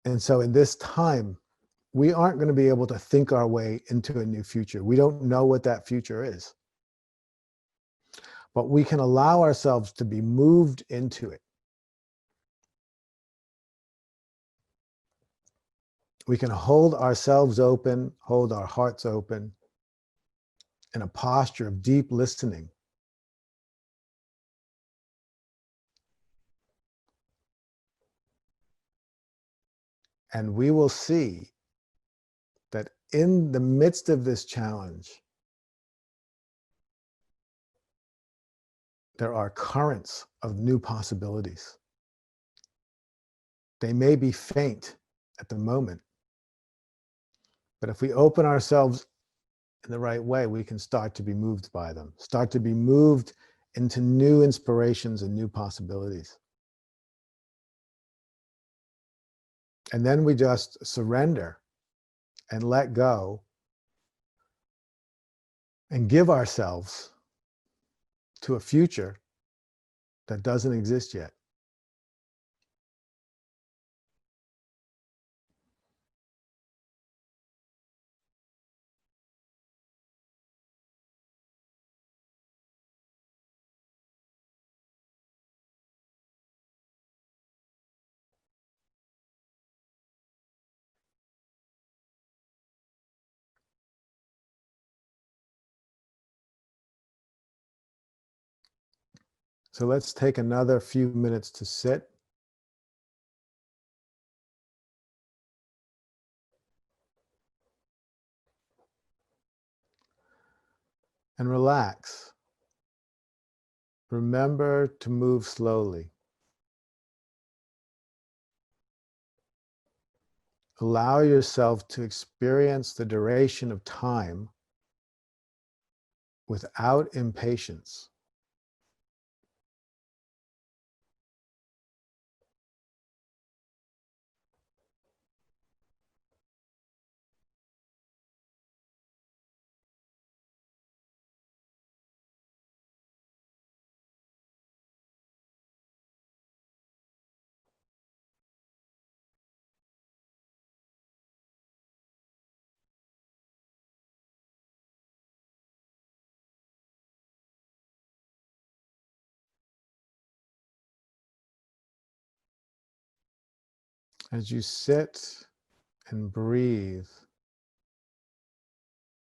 S1: And so in this time, we aren't going to be able to think our way into a new future. We don't know what that future is. But we can allow ourselves to be moved into it. We can hold ourselves open, hold our hearts open in a posture of deep listening. And we will see that in the midst of this challenge, there are currents of new possibilities. They may be faint at the moment, but if we open ourselves in the right way, we can start to be moved by them, start to be moved into new inspirations and new possibilities. And then we just surrender and let go and give ourselves to a future that doesn't exist yet. So let's take another few minutes to sit. And relax. Remember to move slowly. Allow yourself to experience the duration of time without impatience. As you sit and breathe,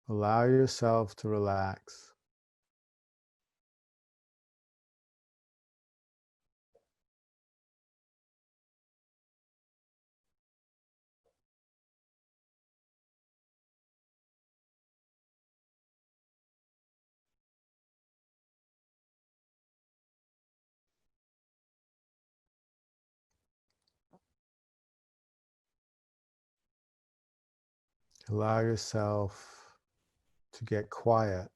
S1: allow yourself to relax. Allow yourself to get quiet.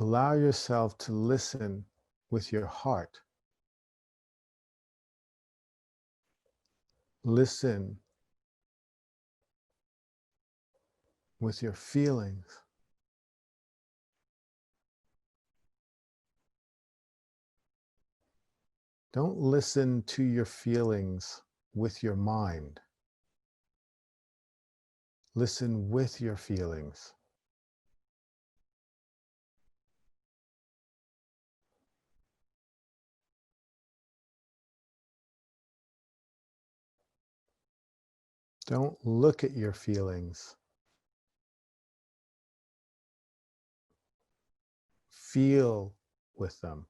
S1: Allow yourself to listen with your heart. Listen with your feelings. Don't listen to your feelings with your mind. Listen with your feelings. Don't look at your feelings. Feel with them.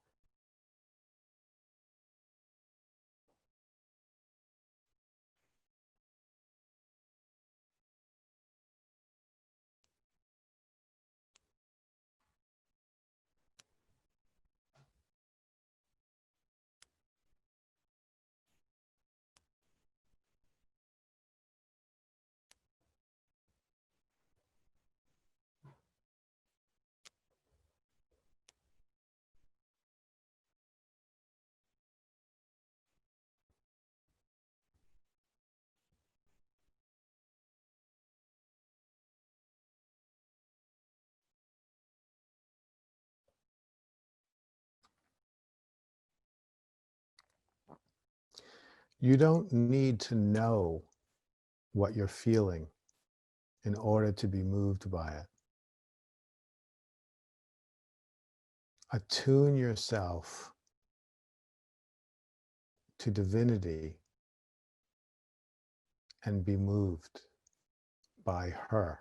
S1: You don't need to know what you're feeling in order to be moved by it. Attune yourself to divinity and be moved by her.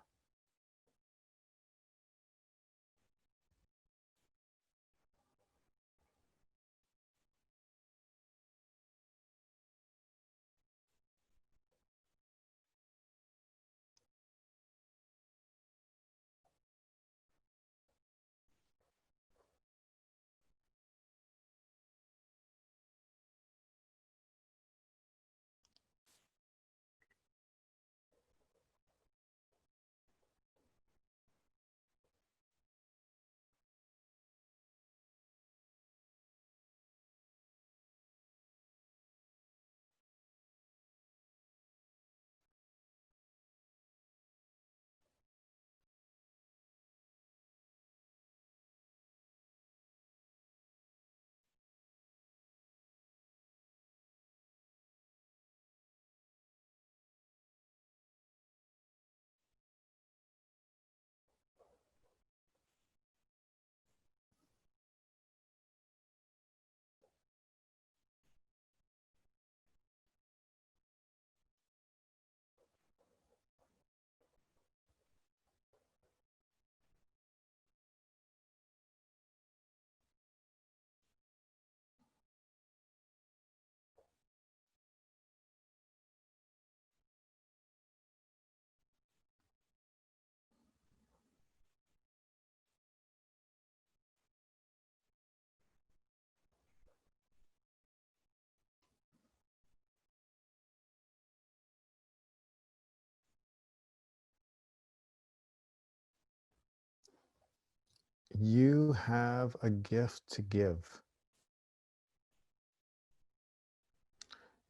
S1: You have a gift to give.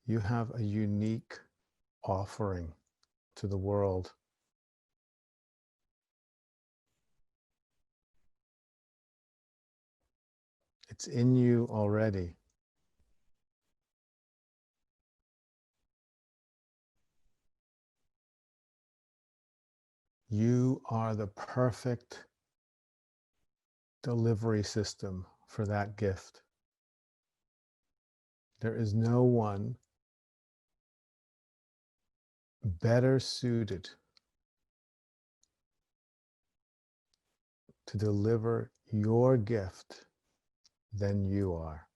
S1: You have a unique offering to the world. It's in you already. You are the perfect delivery system for that gift. There is no one better suited to deliver your gift than you are.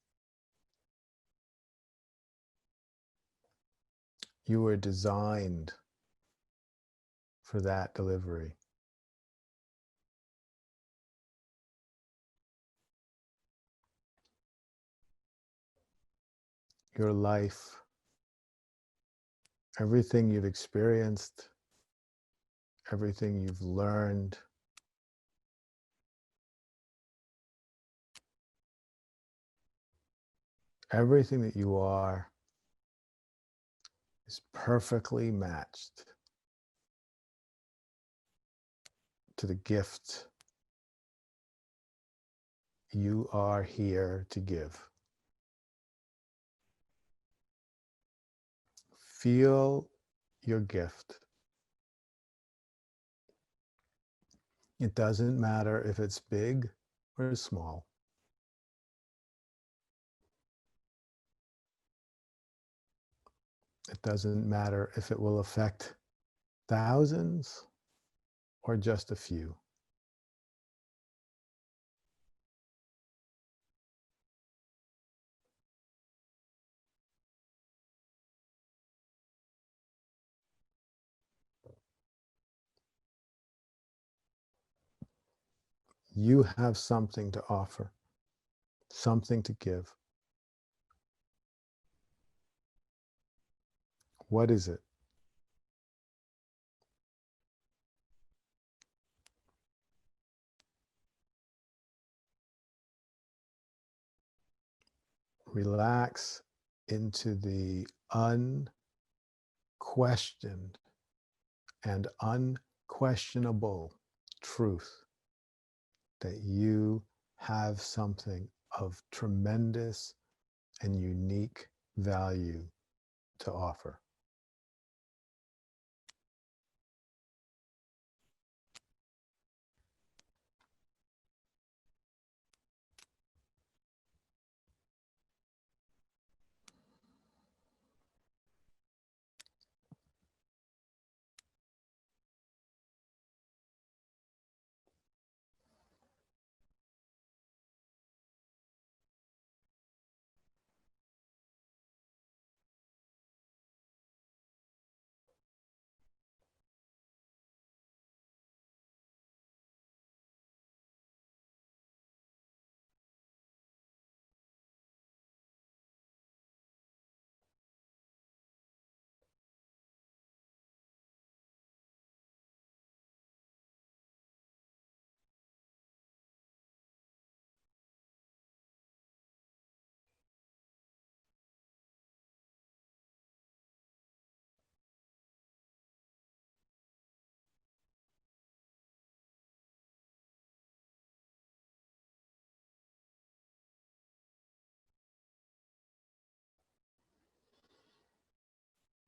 S1: You were designed for that delivery. Your life, everything you've experienced, everything you've learned, everything that you are is perfectly matched to the gift you are here to give. Feel your gift. It doesn't matter if it's big or small. It doesn't matter if it will affect thousands or just a few. You have something to offer, something to give. What is it? Relax into the unquestioned and unquestionable truth that you have something of tremendous and unique value to offer.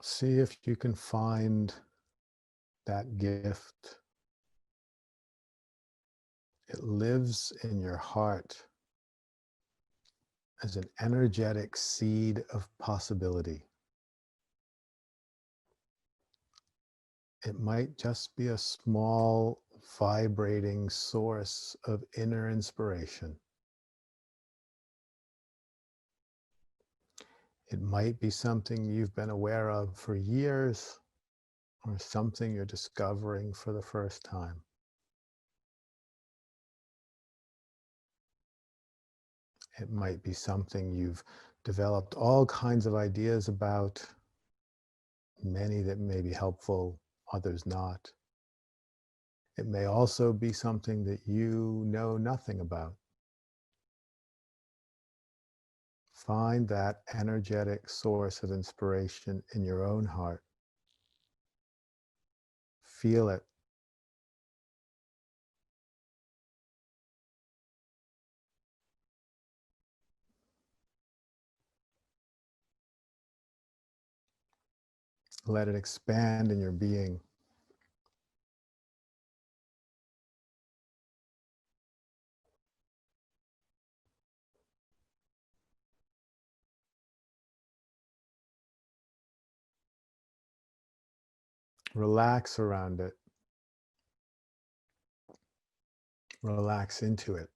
S1: See if you can find that gift. It lives in your heart as an energetic seed of possibility. It might just be a small, vibrating source of inner inspiration. It might be something you've been aware of for years, or something you're discovering for the first time. It might be something you've developed all kinds of ideas about, many that may be helpful, others not. It may also be something that you know nothing about. Find that energetic source of inspiration in your own heart. Feel it. Let it expand in your being. Relax around it. Relax into it.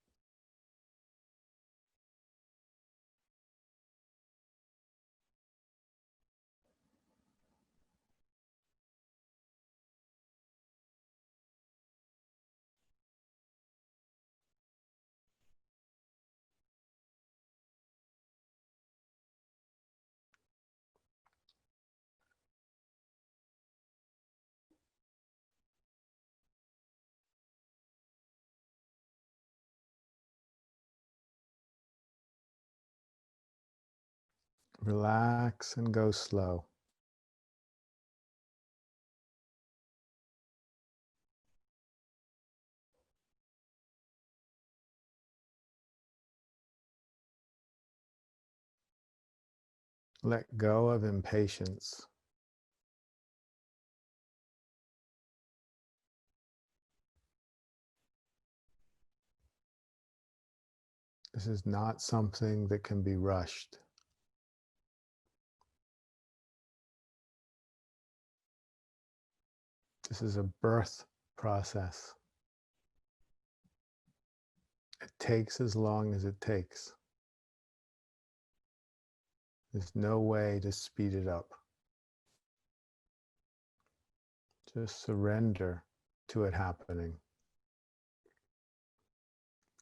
S1: Relax and go slow. Let go of impatience. This is not something that can be rushed. This is a birth process. It takes as long as it takes. There's no way to speed it up. Just surrender to it happening.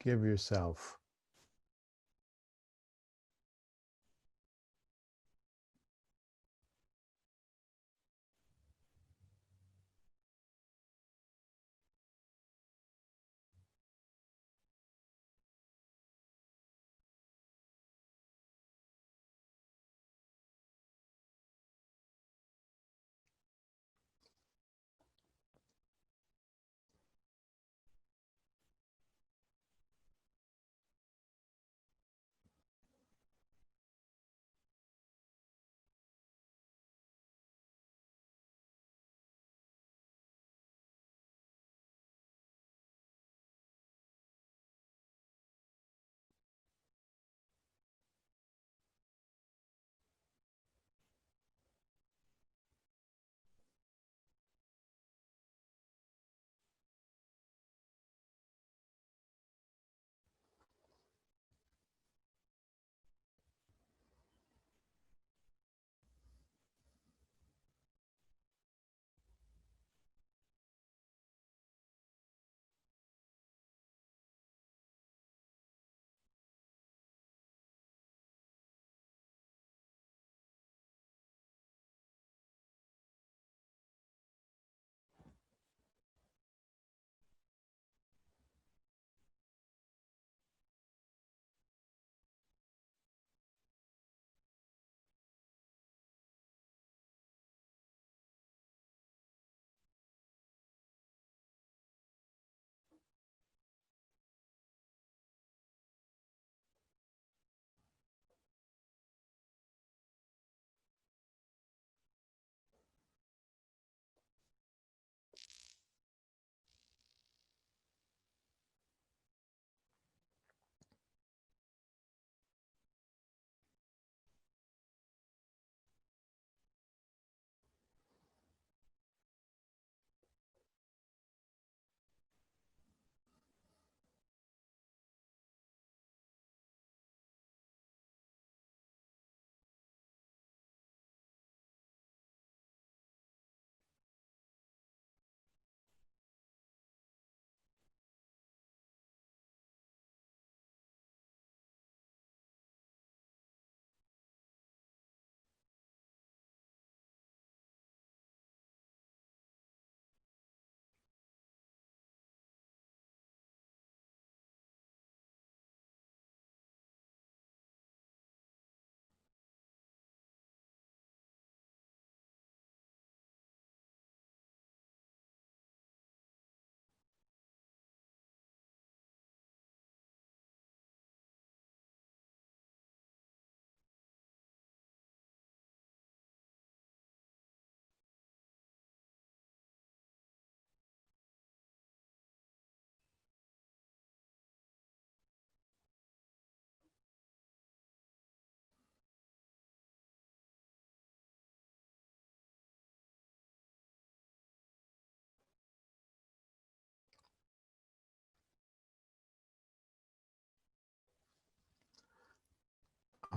S1: Give yourself.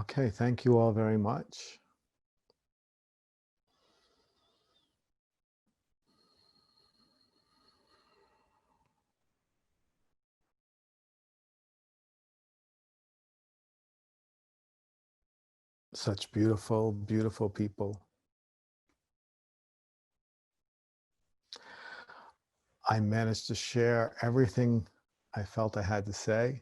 S1: Okay, thank you all very much. Such beautiful, beautiful people. I managed to share everything I felt I had to say.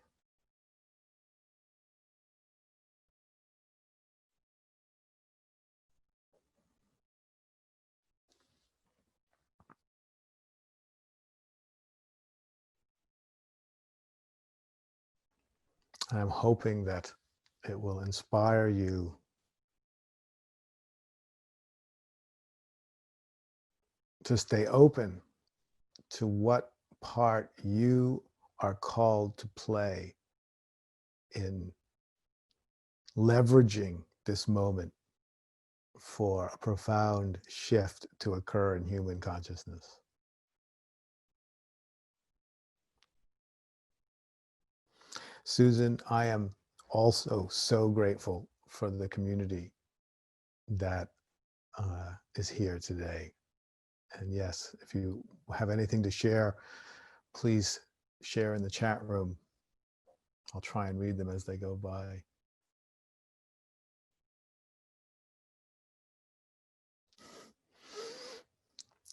S1: I'm hoping that it will inspire you to stay open to what part you are called to play in leveraging this moment for a profound shift to occur in human consciousness. Susan, I am also so grateful for the community that is here today. And yes, if you have anything to share, please share in the chat room. I'll try and read them as they go by.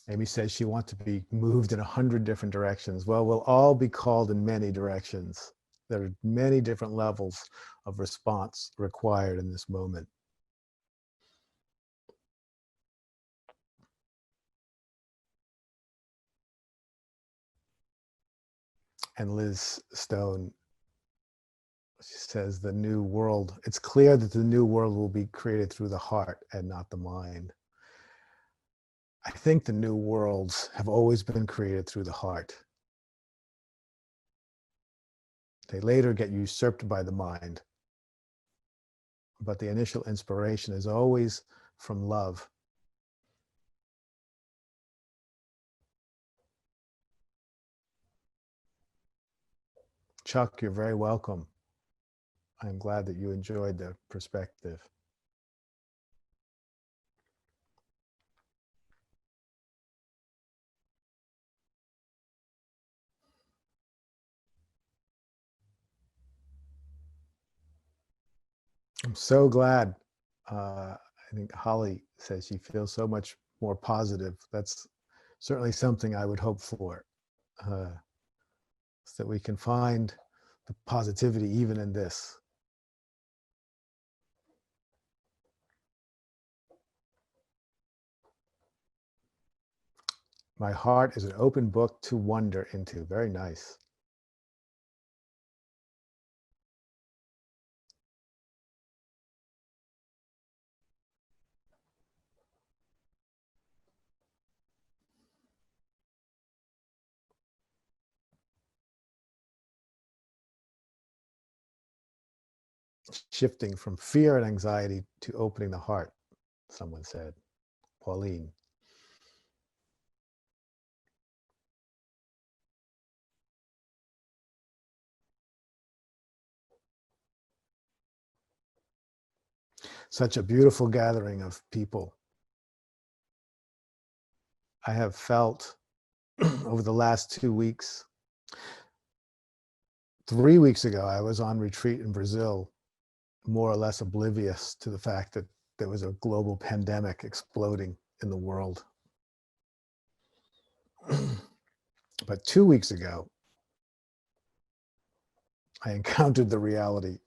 S1: Amy says she wants to be moved in 100 different directions. Well, we'll all be called in many directions. There are many different levels of response required in this moment. And Liz Stone, she says the new world, it's clear that the new world will be created through the heart and not the mind. I think the new worlds have always been created through the heart. They later get usurped by the mind. But the initial inspiration is always from love. Chuck, you're very welcome. I'm glad that you enjoyed the perspective. I'm so glad. I think Holly says she feels so much more positive. That's certainly something I would hope for, so that we can find the positivity even in this. My heart is an open book to wonder into. Very nice. Shifting from fear and anxiety to opening the heart, someone said. Pauline. Such a beautiful gathering of people. I have felt over the last 2 weeks. 3 weeks ago, I was on retreat in Brazil, more or less oblivious to the fact that there was a global pandemic exploding in the world. But 2 weeks ago, I encountered the reality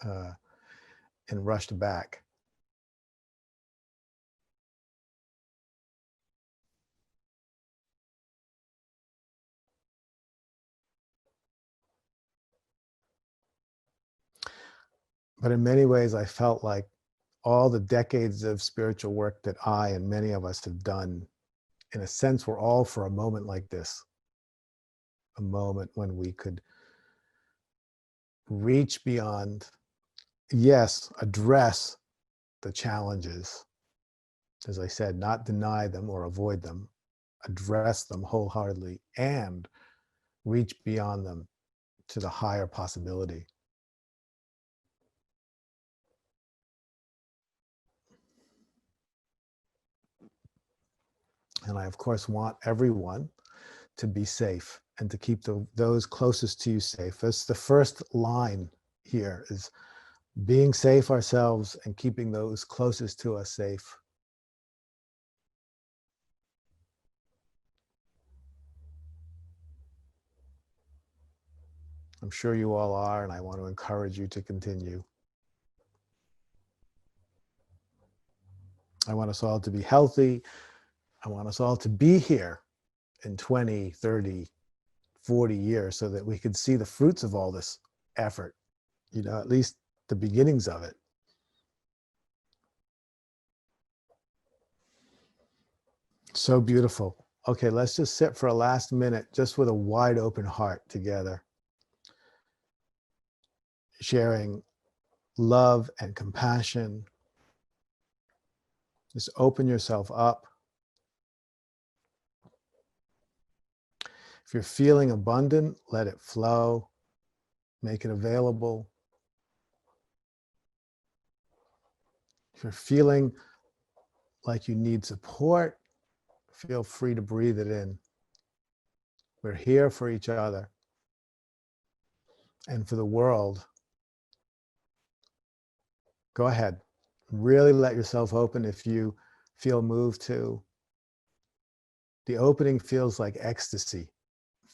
S1: and rushed back. But in many ways, I felt like all the decades of spiritual work that I and many of us have done, in a sense, were all for a moment like this, a moment when we could reach beyond, yes, address the challenges, as I said, not deny them or avoid them, address them wholeheartedly and reach beyond them to the higher possibility. And I, of course, want everyone to be safe and to keep those closest to you safe. That's the first line here, is being safe ourselves and keeping those closest to us safe. I'm sure you all are, and I want to encourage you to continue. I want us all to be healthy. I want us all to be here in 20, 30, 40 years so that we can see the fruits of all this effort, at least the beginnings of it. So beautiful. Okay, let's just sit for a last minute just with a wide open heart together, sharing love and compassion. Just open yourself up. If you're feeling abundant, let it flow. Make it available. If you're feeling like you need support, feel free to breathe it in. We're here for each other and for the world. Go ahead. Really let yourself open if you feel moved to. The opening feels like ecstasy.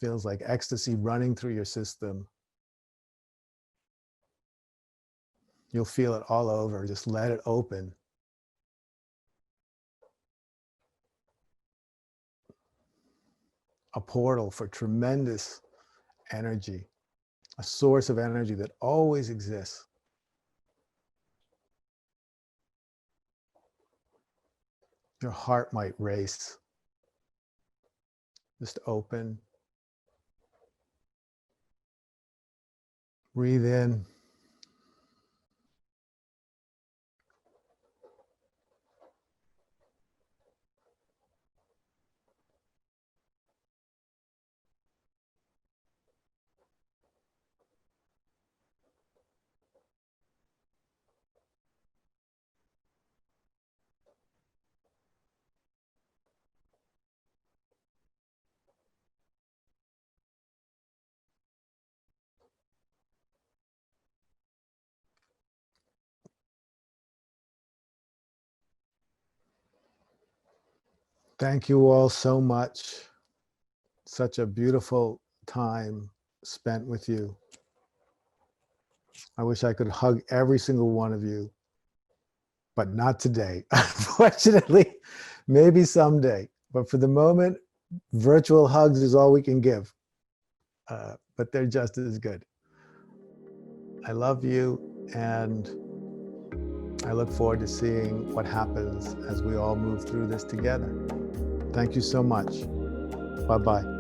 S1: Feels like ecstasy running through your system. You'll feel it all over. Just let it open. A portal for tremendous energy, a source of energy that always exists. Your heart might race. Just open. Breathe in. Thank you all so much. Such a beautiful time spent with you. I wish I could hug every single one of you, but not today. Unfortunately, maybe someday. But for the moment, virtual hugs is all we can give. But they're just as good. I love you, and I look forward to seeing what happens as we all move through this together. Thank you so much. Bye-bye.